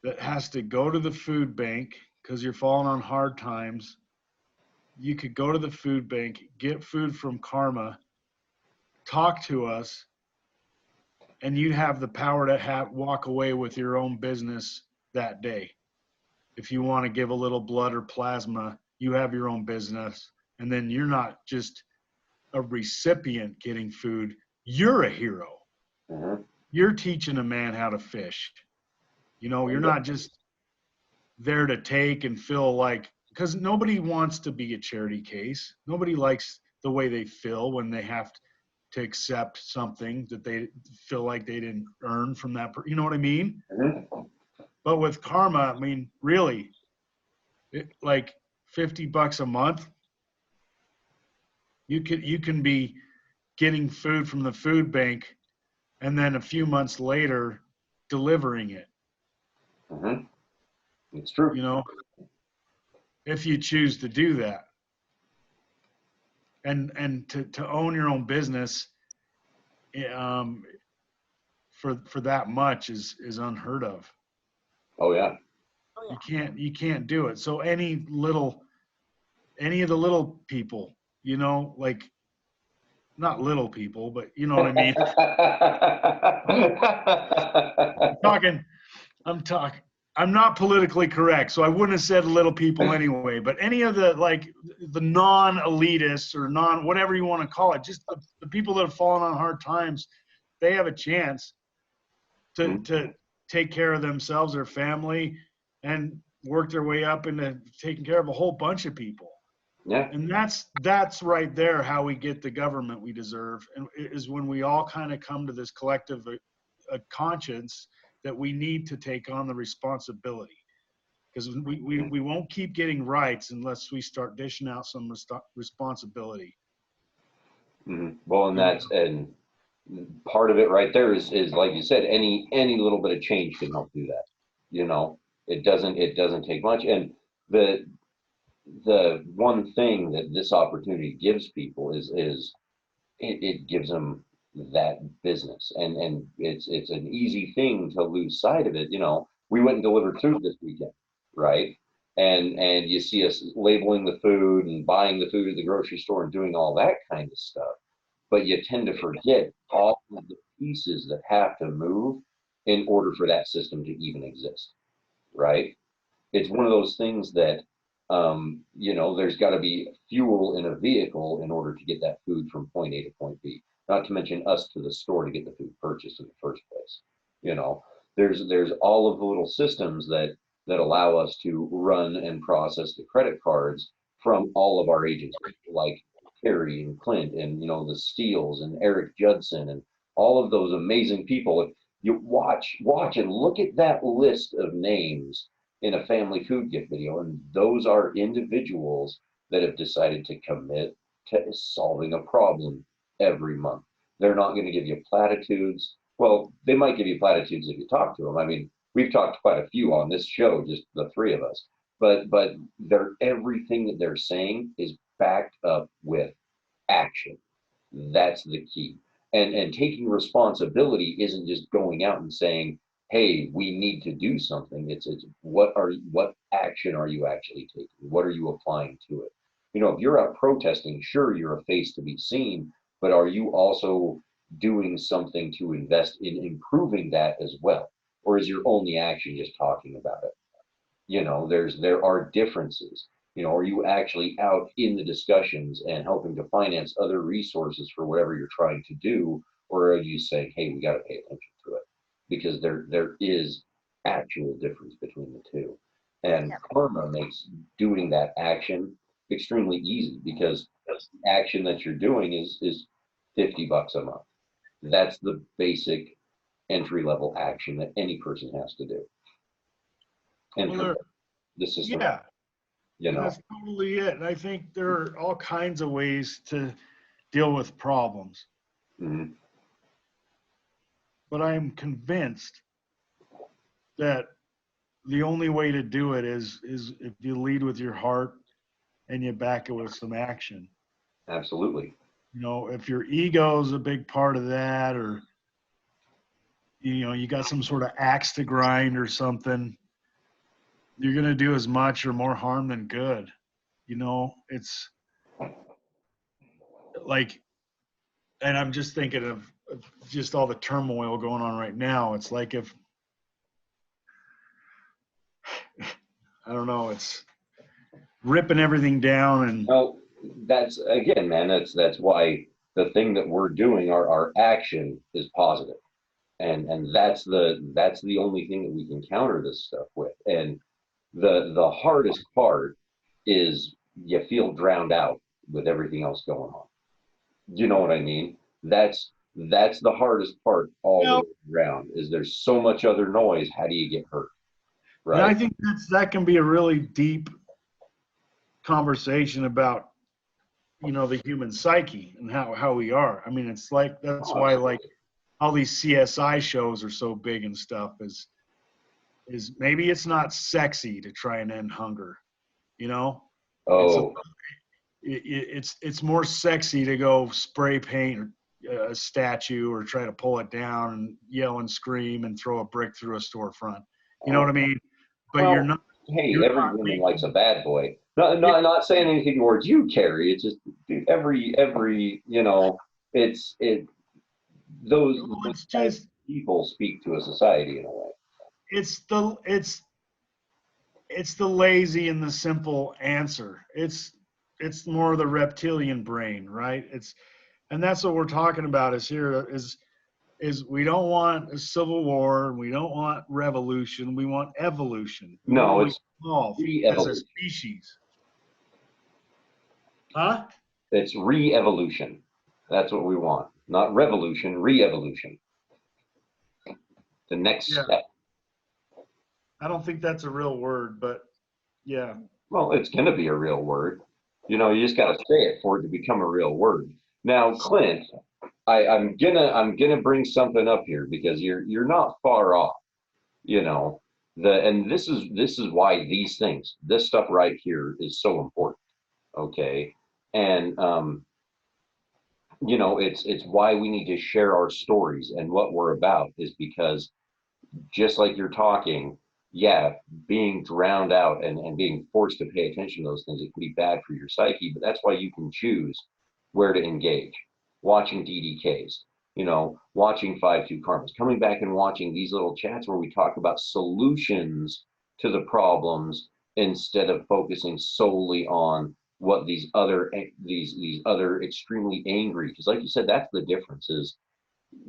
that has to go to the food bank because you're falling on hard times. You could go to the food bank, get food from karma, talk to us, and you have the power to walk away with your own business that day. If you want to give a little blood or plasma, you have your own business. And then you're not just a recipient getting food, you're a hero. Mm-hmm. You're teaching a man how to fish. You're not just there to take and feel like, because nobody wants to be a charity case. Nobody likes the way they feel when they have to accept something that they feel like they didn't earn from that. You know what I mean? Mm-hmm. But with karma, I mean, really, like $50 a month, you can be getting food from the food bank and then a few months later delivering it. Mm-hmm. It's true. If you choose to do that. And to own your own business for that much is unheard of. Oh yeah. You can't do it. So any of the little people, like not little people, but you know what I mean? I'm not politically correct, so I wouldn't have said little people anyway, but any of the non-elitists or whatever you want to call it, just the people that have fallen on hard times, they have a chance to take care of themselves, their family, and work their way up into taking care of a whole bunch of people. Yeah. And that's right there how we get the government we deserve, and is when we all kind of come to this collective conscience that we need to take on the responsibility, because we won't keep getting rights unless we start dishing out some responsibility. Mm-hmm. Well, and part of it right there is like you said, any little bit of change can help do that. It doesn't take much. And the one thing that this opportunity gives people is it gives them that business, and it's an easy thing to lose sight of it. We went and delivered food this weekend, right? And you see us labeling the food and buying the food at the grocery store and doing all that kind of stuff, but you tend to forget all of the pieces that have to move in order for that system to even exist, right? It's one of those things that You know, there's got to be fuel in a vehicle in order to get that food from point A to point B. Not to mention us to the store to get the food purchased in the first place. You know, there's all of the little systems that allow us to run and process the credit cards from all of our agents, like Kari and Clint and, you know, the Steels and Eric Judson and all of those amazing people. If you watch and look at that list of names in a family food gift video, and those are individuals that have decided to commit to solving a problem every month. They're not going to give you platitudes. Well, they might give you platitudes if you talk to them. I mean, we've talked quite a few on this show, just the three of us. But they're everything that they're saying is backed up with action. That's the key. And taking responsibility isn't just going out and saying, hey, we need to do something. It's what action are you actually taking? What are you applying to it? You know, if you're out protesting, sure, you're a face to be seen, but are you also doing something to invest in improving that as well? Or is your only action just talking about it? You know, there are differences. You know, are you actually out in the discussions and helping to finance other resources for whatever you're trying to do? Or are you saying, hey, we got to pay attention to it? Because there is actual difference between the two. And karma makes doing that action extremely easy, because the action that you're doing is $50 a month. That's the basic entry level action that any person has to do. And Well, the system, yeah, you know, that's totally it. And I think there are all kinds of ways to deal with problems. mhm. But I am convinced that the only way to do it is if you lead with your heart and you back it with some action. Absolutely. You know, if your ego is a big part of that, or you know, you got some sort of axe to grind or something, you're going to do as much or more harm than good. You know, it's like, and I'm just thinking of just all the turmoil going on right now. It's like if, I don't know, it's ripping everything down and. Well, that's again, man, that's why the thing that we're doing, our action is positive. And that's the only thing that we can counter this stuff with. And the hardest part is you feel drowned out with everything else going on. You know what I mean? That's the hardest part all the way around, is there's so much other noise. How do you get hurt? Right. And I think that can be a really deep conversation about, you know, the human psyche and how we are. I mean, it's like, that's why like all these CSI shows are so big and stuff, is maybe it's not sexy to try and end hunger, you know? Oh, It's more sexy to go spray paint a statue or try to pull it down and yell and scream and throw a brick through a storefront. You know what I mean? But well, you're not. hey, you're every not woman making, likes a bad boy. Not saying anything towards you, Kari. It's just, dude, every you know, it's those it's just people speak to a society in a way. it's the lazy and the simple answer. It's more of the reptilian brain, right? And that's what we're talking about is we don't want a civil war, we don't want revolution, we want evolution. We No, want it's to evolve as a re-evolution. species. Huh? It's re-evolution. That's what we want. Not revolution, re-evolution. The next step. I don't think that's a real word, but yeah. Well, it's going to be a real word. You know, you just got to say it for it to become a real word. Now, Clint, I'm gonna bring something up here, because you're not far off. You know, and this is why this stuff right here is so important. Okay, and you know, it's why we need to share our stories and what we're about, is because just like you're talking, yeah, being drowned out and being forced to pay attention to those things, it can be bad for your psyche, but that's why you can choose where to engage. Watching DDKs, you know, watching 5-2 Karmas, coming back and watching these little chats where we talk about solutions to the problems instead of focusing solely on what these other extremely angry, because like you said, that's the difference, is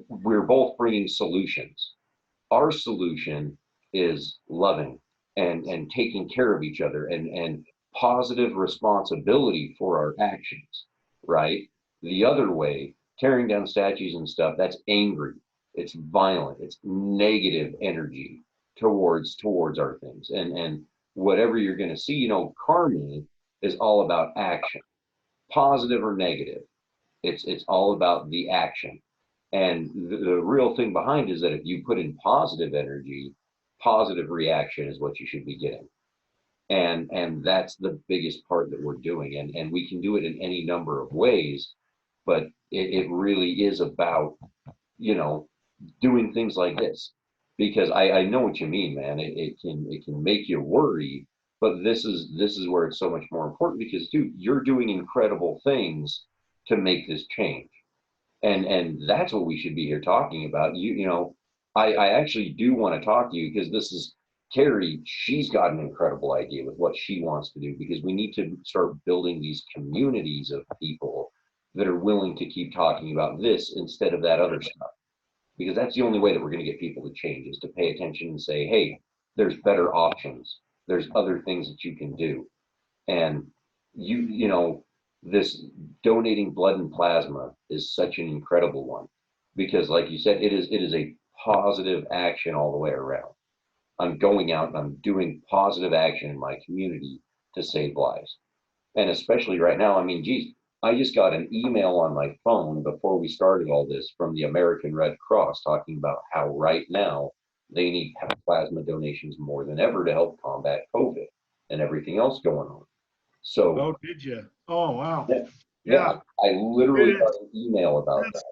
we're both bringing solutions. Our solution is loving and taking care of each other and positive responsibility for our actions, right? The other way, tearing down statues and stuff, that's angry. It's violent. It's negative energy towards our things. And whatever you're going to see, karma is all about action, positive or negative. It's all about the action. And the real thing behind is that if you put in positive energy, positive reaction is what you should be getting. And that's the biggest part that we're doing. And we can do it in any number of ways, but it really is about, doing things like this. Because I know what you mean, man. It can make you worry, but this is where it's so much more important, because dude, you're doing incredible things to make this change. And that's what we should be here talking about. I actually do want to talk to you, because this is Kari. She's got an incredible idea with what she wants to do, because we need to start building these communities of people that are willing to keep talking about this instead of that other stuff. Because that's the only way that we're going to get people to change, is to pay attention and say, hey, there's better options. There's other things that you can do. And this donating blood and plasma is such an incredible one, because like you said, it is a positive action all the way around. I'm going out and I'm doing positive action in my community to save lives. And especially right now, I mean, geez, I just got an email on my phone before we started all this from the American Red Cross talking about how right now they need plasma donations more than ever to help combat COVID and everything else going on. So, oh, did you? Oh, wow. yeah. I literally got an email about that.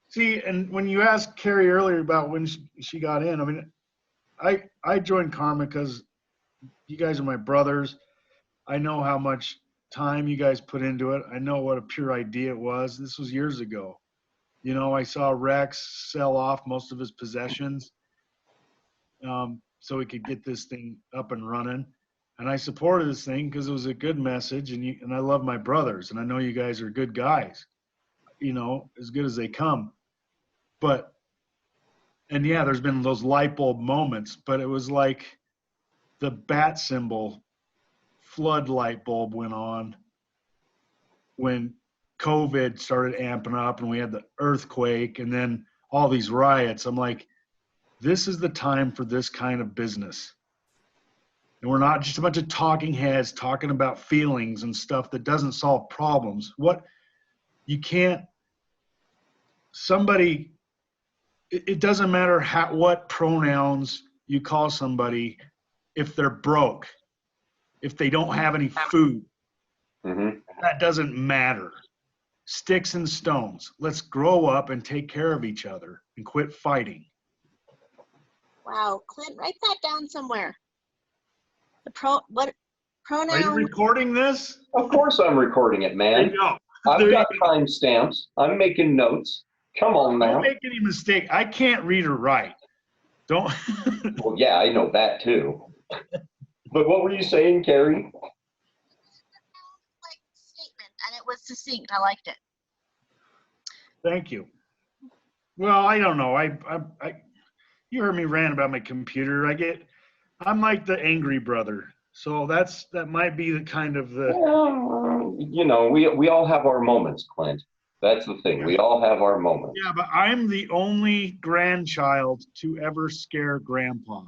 See, and when you asked Kari earlier about when she got in, I mean, I joined Karma because you guys are my brothers. I know how much time you guys put into it. I know what a pure idea it was. This was years ago. I saw Rex sell off most of his possessions so he could get this thing up and running. And I supported this thing because it was a good message, and I love my brothers, and I know you guys are good guys, as good as they come. And yeah, there's been those light bulb moments, but it was like the bat symbol flood light bulb went on when COVID started amping up and we had the earthquake and then all these riots. I'm like, this is the time for this kind of business. And we're not just a bunch of talking heads talking about feelings and stuff that doesn't solve problems. It doesn't matter what pronouns you call somebody if they're broke, if they don't have any food. Mm-hmm. That doesn't matter. Sticks and stones. Let's grow up and take care of each other and quit fighting. Wow, Clint, write that down somewhere. What pronoun? Are you recording this? Of course I'm recording it, man. There you go. I've got timestamps. I'm making notes. Come on now. Don't make any mistake. I can't read or write. Don't. Well, yeah, I know that too. But what were you saying, Kari? Like statement, and it was succinct. I liked it. Thank you. Well, I don't know. You heard me rant about my computer. I'm like the angry brother. So that might be the kind of the. Well, we all have our moments, Clint. That's the thing. We all have our moments. Yeah, but I'm the only grandchild to ever scare Grandpa.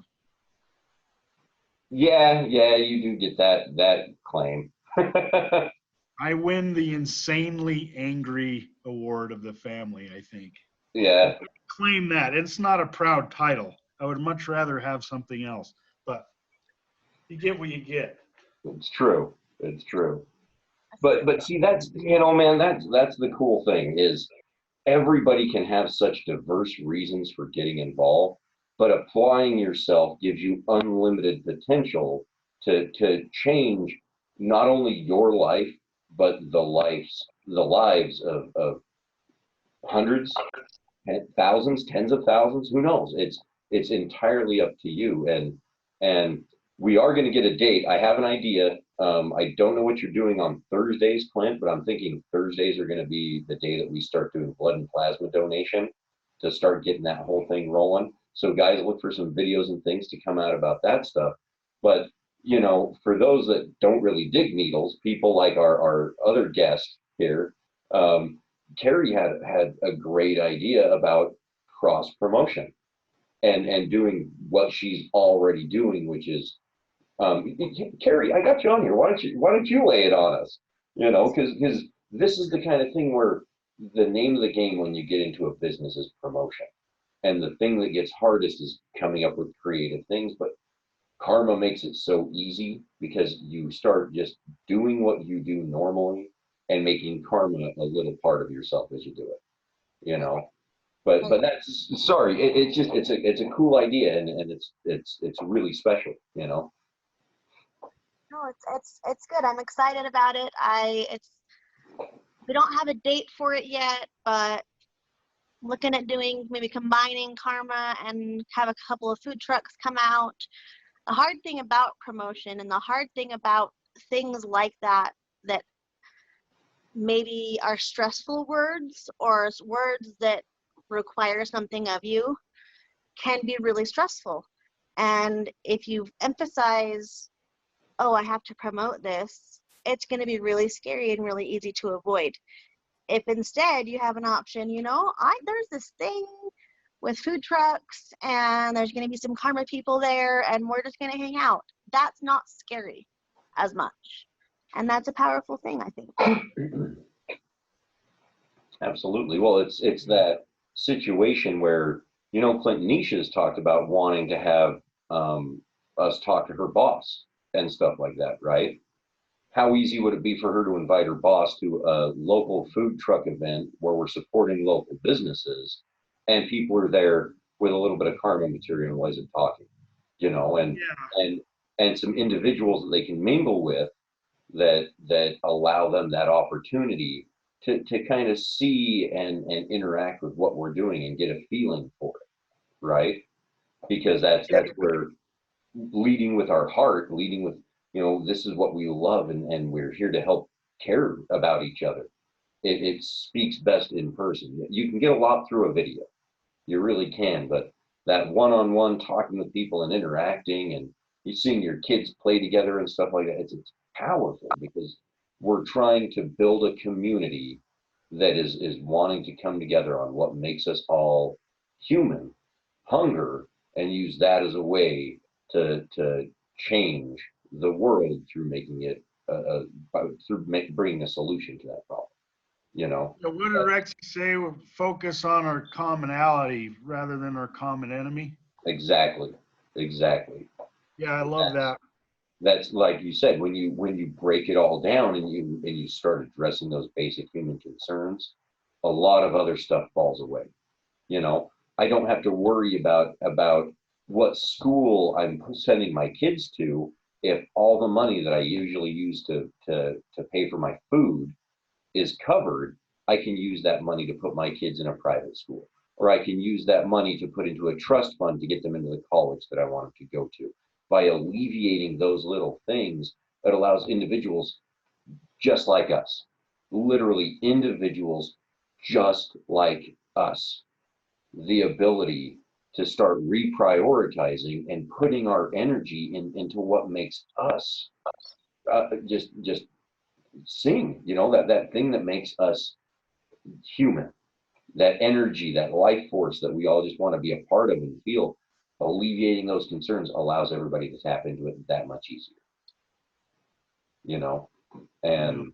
Yeah, you do get that claim. I win the insanely angry award of the family, I think. Yeah. Claim that. It's not a proud title. I would much rather have something else. But you get what you get. It's true. It's true. But see, that's, man, that's the cool thing, is everybody can have such diverse reasons for getting involved, but applying yourself gives you unlimited potential to change not only your life, but the lives of hundreds, thousands, tens of thousands, who knows? It's entirely up to you. And we are going to get a date. I have an idea. I don't know what you're doing on Thursdays, Clint, but I'm thinking Thursdays are going to be the day that we start doing blood and plasma donation to start getting that whole thing rolling. So guys, look for some videos and things to come out about that stuff. But, you know, for those that don't really dig needles, people like our other guest here, Kari had a great idea about cross promotion and doing what she's already doing, which is Kari, I got you on here. Why don't you lay it on us? You know, because this is the kind of thing where the name of the game when you get into a business is promotion. And the thing that gets hardest is coming up with creative things, but karma makes it so easy because you start just doing what you do normally and making karma a little part of yourself as you do it, you know. But that's sorry, it's just it's a cool idea and it's really special, you know. No, it's good. I'm excited about it. We don't have a date for it yet, but looking at doing maybe combining karma and have a couple of food trucks come out. The hard thing about promotion and the hard thing about things like that maybe are stressful words or words that require something of you can be really stressful. And if you emphasize, oh, I have to promote this, it's going to be really scary and really easy to avoid. If instead you have an option, you know, there's this thing with food trucks and there's going to be some karma people there and we're just going to hang out. That's not scary as much. And that's a powerful thing, I think. Absolutely. Well, it's that situation where, you know, Clint Nisha's talked about wanting to have us talk to her boss and stuff like that, right? How easy would it be for her to invite her boss to a local food truck event where we're supporting local businesses and people are there with a little bit of karma material and ways of talking, you know, and some individuals that they can mingle with that allow them that opportunity to kind of see and interact with what we're doing and get a feeling for it, right? Because that's where leading with our heart, leading with, you know, this is what we love and we're here to help care about each other. It speaks best in person. You can get a lot through a video, you really can, but that one-on-one talking with people and interacting and you seeing your kids play together and stuff like that, it's powerful because we're trying to build a community that is wanting to come together on what makes us all human, hunger, and use that as a way to change the world through making it bringing a solution to that problem. You know. So what did Rexy say? We'll focus on our commonality rather than our common enemy. Exactly. Yeah, I love that. That's like you said, when you break it all down and you start addressing those basic human concerns, a lot of other stuff falls away. You know, I don't have to worry about what school I'm sending my kids to if all the money that I usually use to pay for my food is covered. I can use that money to put my kids in a private school, or I can use that money to put into a trust fund to get them into the college that I want them to go to. By alleviating those little things, it allows individuals just like us, literally individuals just like us, the ability to start reprioritizing and putting our energy into what makes us just sing, you know, that thing that makes us human, that energy, that life force that we all just want to be a part of and feel. Alleviating those concerns allows everybody to tap into it that much easier, you know, and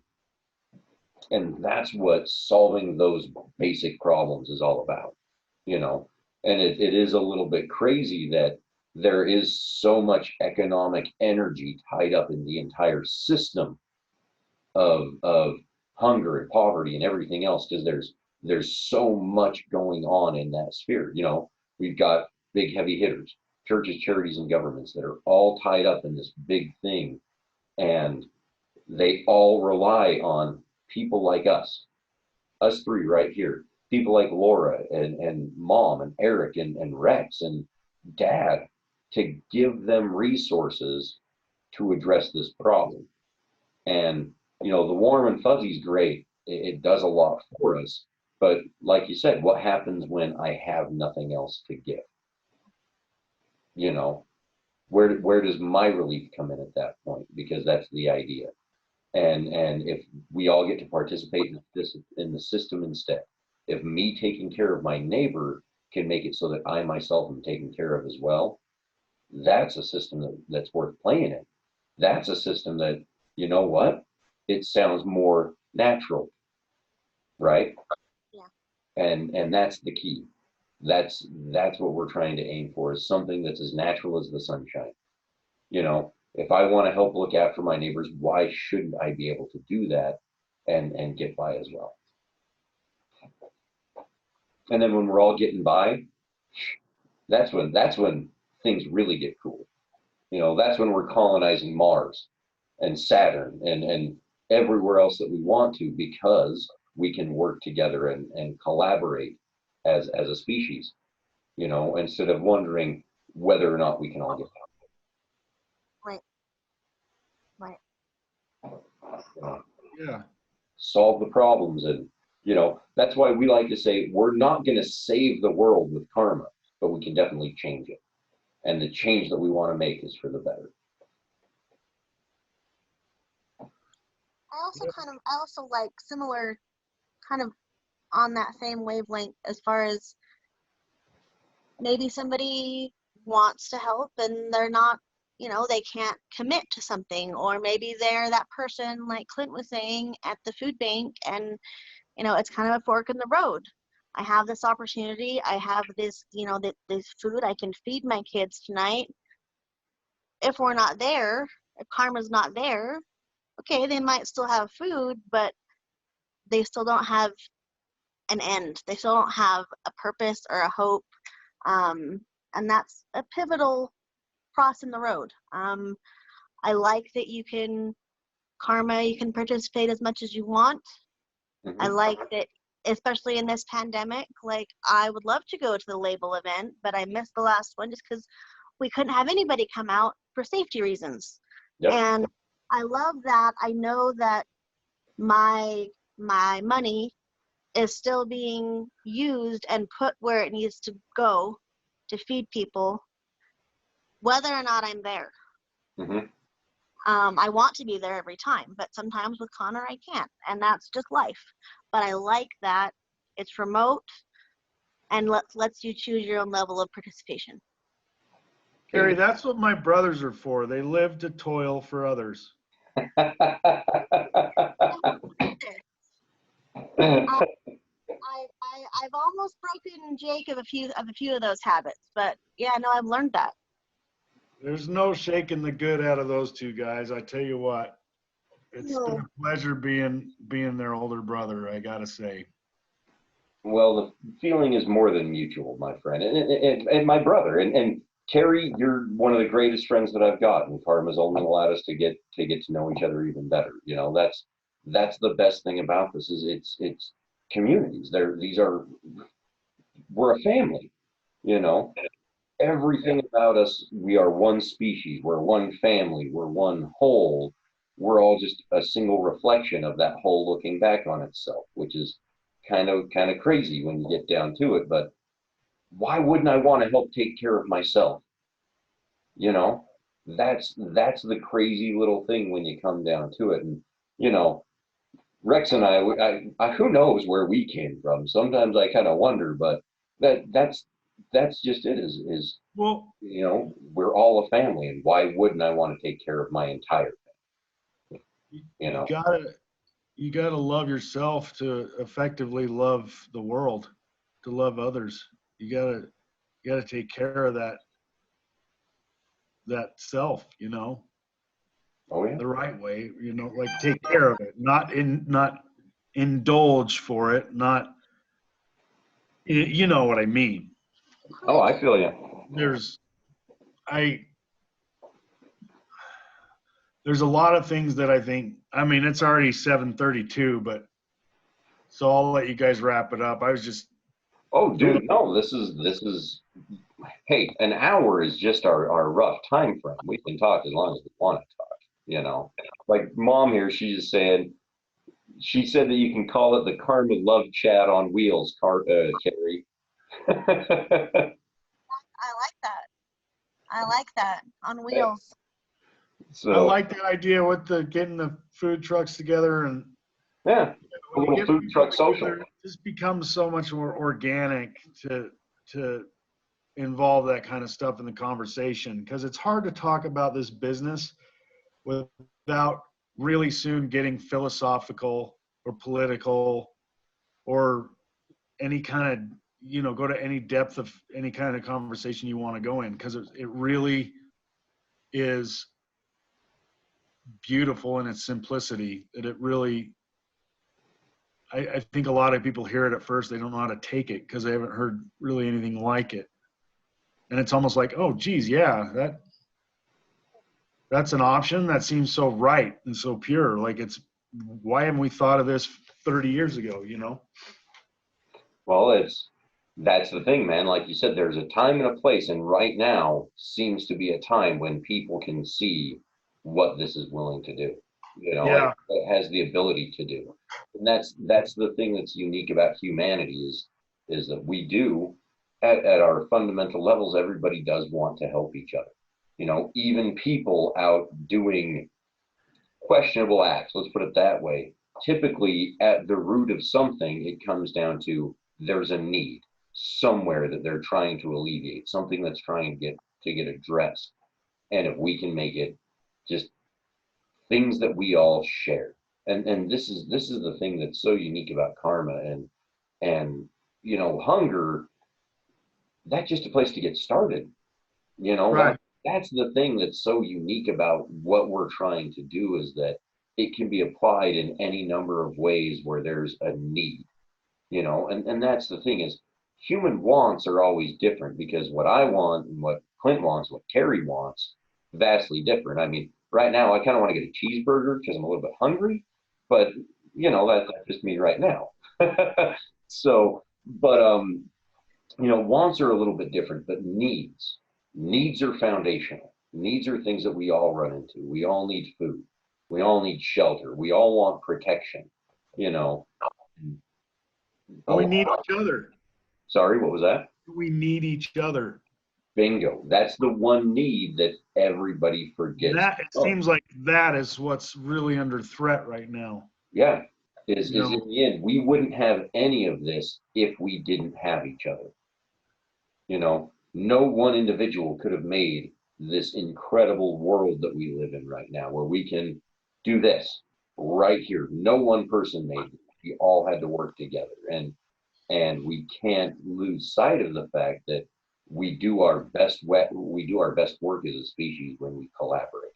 that's what solving those basic problems is all about, you know. And it is a little bit crazy that there is so much economic energy tied up in the entire system of hunger and poverty and everything else, because there's so much going on in that sphere. You know, we've got big heavy hitters, churches, charities, and governments that are all tied up in this big thing, and they all rely on people like us three right here, people like Laura and Mom and Eric and Rex and Dad, to give them resources to address this problem. And, you know, the warm and fuzzy is great. It does a lot for us. But like you said, what happens when I have nothing else to give? You know, where does my relief come in at that point? Because that's the idea. And if we all get to participate in this in the system instead, if me taking care of my neighbor can make it so that I myself am taken care of as well, that's a system that's worth playing in. That's a system that, you know what? It sounds more natural, right? Yeah. And that's the key. That's what we're trying to aim for, is something that's as natural as the sunshine. You know, if I want to help look after my neighbors, why shouldn't I be able to do that and get by as well? And then when we're all getting by, that's when things really get cool. You know, that's when we're colonizing Mars and Saturn and everywhere else that we want to, because we can work together and collaborate as a species, you know, instead of wondering whether or not we can all get Right. Right. by. Yeah. Solve the problems. And, you know, that's why we like to say we're not going to save the world with karma, but we can definitely change it. And the change that we want to make is for the better. I also like similar kind of on that same wavelength, as far as maybe somebody wants to help and they're not, you know, they can't commit to something, or maybe they're that person like Clint was saying at the food bank, and you know, it's kind of a fork in the road. I have this opportunity, I have this, you know, this food, I can feed my kids tonight. If we're not there, if karma's not there, okay, they might still have food, but they still don't have an end. They still don't have a purpose or a hope. And that's a pivotal cross in the road. I like that you can participate as much as you want. Mm-hmm. I like that, especially in this pandemic, like I would love to go to the label event, but I missed the last one just because we couldn't have anybody come out for safety reasons. Yep. And I love that. I know that my money is still being used and put where it needs to go to feed people, whether or not I'm there. Mm-hmm. I want to be there every time, but sometimes with Connor I can't, and that's just life. But I like that it's remote and lets you choose your own level of participation. Kari, that's what my brothers are for. They live to toil for others. I've almost broken Jake of a few of those habits, but yeah, no, I've learned that. There's no shaking the good out of those two guys. I tell you what, it's been a pleasure being their older brother, I gotta say. Well, the feeling is more than mutual, my friend, and my brother, and Kari, you're one of the greatest friends that I've got, and karma's only allowed us to get to know each other even better. You know, that's the best thing about this, is it's communities. We're a family. You know, everything about us, we are one species, we're one family, we're one whole. We're all just a single reflection of that whole looking back on itself, which is kind of crazy when you get down to it. But why wouldn't I want to help take care of myself? You know, that's the crazy little thing when you come down to it. And you know, Rex and I who knows where we came from? Sometimes I kind of wonder, but that's just it. Is Well, you know, we're all a family, and why wouldn't I want to take care of my entire family? You know, you gotta love yourself to effectively love the world, to love others. You gotta take care of that self, you know, oh yeah, the right way, you know, like take care of it, not indulge for it, not, you know what I mean. oh I feel you. There's a lot of things that I think, I mean, it's already 7:32, but so I'll let you guys wrap it up. I was just, Oh dude, no, this is hey, an hour is just our rough time frame. We can talk as long as we want to talk, you know. Like mom here, she just said, she said that you can call it the karma love chat on wheels, Kari. I like that. I like that. On wheels. So I like the idea with the getting the food trucks together, and yeah, a when you little get food people truck social. together, it just becomes so much more organic to involve that kind of stuff in the conversation, because it's hard to talk about this business without really soon getting philosophical or political or any kind of, you know, go to any depth of any kind of conversation you want to go in, because it really is beautiful in its simplicity, that it really, I think a lot of people hear it at first, they don't know how to take it because they haven't heard really anything like it. And it's almost like, oh, geez, yeah, that's an option. That seems so right and so pure. Like, it's, why haven't we thought of this 30 years ago, you know? Well, that's the thing, man. Like you said, there's a time and a place, and right now seems to be a time when people can see what this is willing to do. You know, Yeah. like it has the ability to do. And that's the thing that's unique about humanity is that we do at our fundamental levels, everybody does want to help each other. You know, even people out doing questionable acts, let's put it that way. Typically, at the root of something, it comes down to there's a need somewhere that they're trying to alleviate, something that's trying to get addressed. And if we can make it just things that we all share. And this is the thing that's so unique about karma and you know, hunger, that's just a place to get started. You know, Right. that's the thing that's so unique about what we're trying to do, is that it can be applied in any number of ways where there's a need, you know, and that's the thing is human wants are always different, because what I want and what Clint wants, what Kari wants, vastly different. I mean, right now I kind of want to get a cheeseburger because I'm a little bit hungry, but you know, that's just me right now. So, but you know, wants are a little bit different, but needs are foundational. Needs are things that we all run into. We all need food. We all need shelter. We all want protection. You know, We need each other. sorry, what was that? We need each other. Bingo. That's the one need that everybody forgets. That, it seems like that is what's really under threat right now. Yeah. Is You in know? the end, we wouldn't have any of this if we didn't have each other. You know, no one individual could have made this incredible world that we live in right now, where we can do this right here. No one person made it. We all had to work together, and we can't lose sight of the fact that we do our best work as a species when we collaborate.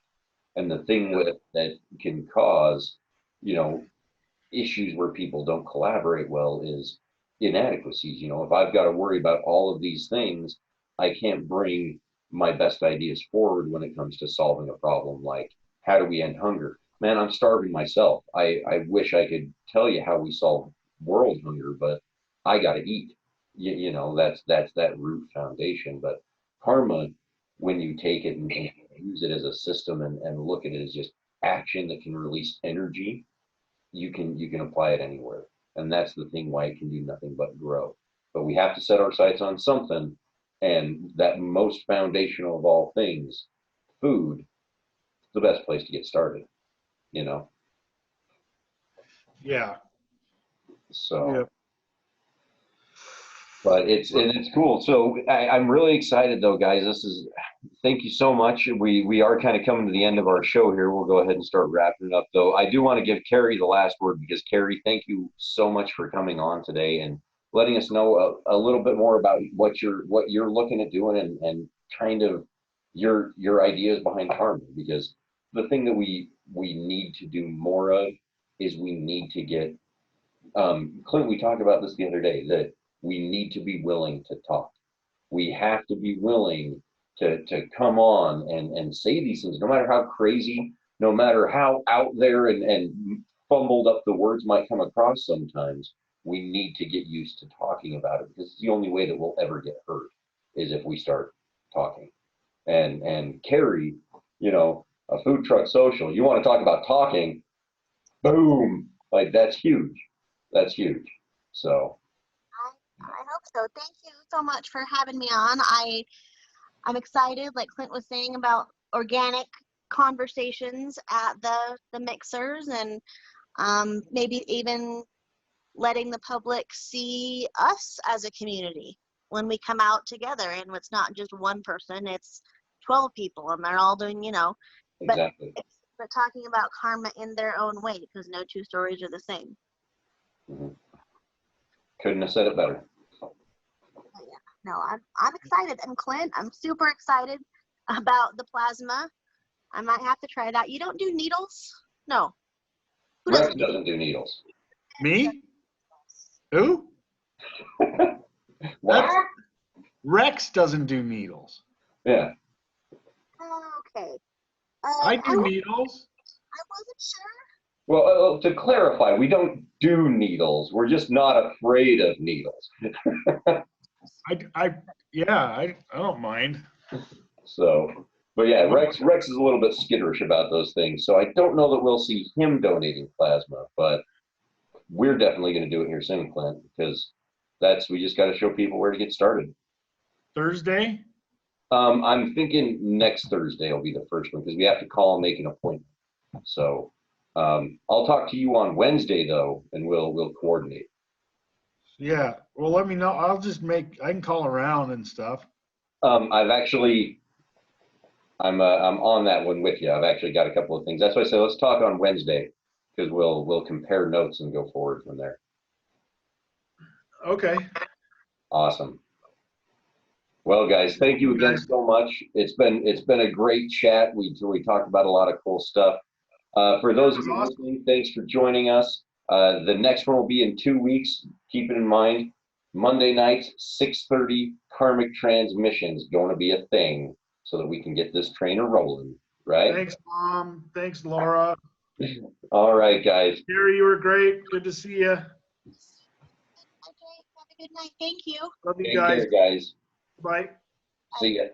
And the thing with that can cause, you know, issues where people don't collaborate well is inadequacies. You know, if I've got to worry about all of these things, I can't bring my best ideas forward when it comes to solving a problem like how do we end hunger? Man, I'm starving myself. I wish I could tell you how we solve world hunger, but I got to eat. You know, that's that root foundation. But karma, when you take it and use it as a system and look at it as just action that can release energy, you can apply it anywhere, and that's the thing why it can do nothing but grow. But we have to set our sights on something, and that most foundational of all things, food, is the best place to get started, you know. Yeah. So Yeah. but it's cool. So I'm really excited though, guys. Thank you so much. We are kind of coming to the end of our show here. We'll go ahead and start wrapping it up though. I do want to give Kari the last word, because Kari, thank you so much for coming on today and letting us know a little bit more about what you're looking at doing, and kind of your ideas behind karma. Because the thing that we need to do more of is we need to get Clint, we talked about this the other day, that we need to be willing to talk. We have to be willing to come on and say these things, no matter how crazy, no matter how out there and fumbled up the words might come across sometimes. We need to get used to talking about it, because it's the only way that we'll ever get heard. is if we start talking. And Kari, you know, a food truck social, you want to talk about talking, boom, like that's huge. That's huge. So I hope so. Thank you so much for having me on. I'm excited, like Clint was saying, about organic conversations at the mixers, and maybe even letting the public see us as a community when we come out together, and it's not just one person, it's 12 people and they're all doing, you know, exactly. but talking about karma in their own way, because no two stories are the same. Mm-hmm. Couldn't have said it better. Yeah, no, I'm excited. And Clint, I'm super excited about the plasma. I might have to try that. You don't do needles? No. Who Rex doesn't do doesn't do needles. Me? Who? What? Rex doesn't do needles. Yeah. Okay. I do needles. I wasn't sure. Well, to clarify, we don't do needles. We're just not afraid of needles. I don't mind. So, but yeah, Rex is a little bit skitterish about those things. So I don't know that we'll see him donating plasma, but we're definitely going to do it here soon, Clint, because we just got to show people where to get started. Thursday? I'm thinking next Thursday will be the first one because we have to call and make an appointment. So I'll talk to you on Wednesday though, and we'll coordinate. Yeah. Well, let me know. I can call around and stuff. I'm on that one with you. I've actually got a couple of things. That's why I said let's talk on Wednesday because we'll compare notes and go forward from there. Okay. Awesome. Well, guys, thank you again so much. It's been a great chat. We talked about a lot of cool stuff. For those of you listening, thanks for joining us. The next one will be in 2 weeks. Keep it in mind. Monday nights, 6:30, Karmic Transmissions going to be a thing so that we can get this train rolling, right? Thanks, Mom. Thanks, Laura. All right, guys. Gary, you were great. Good to see you. Okay, have a good night. Thank you. Love you Take guys. care, guys. Bye. See ya.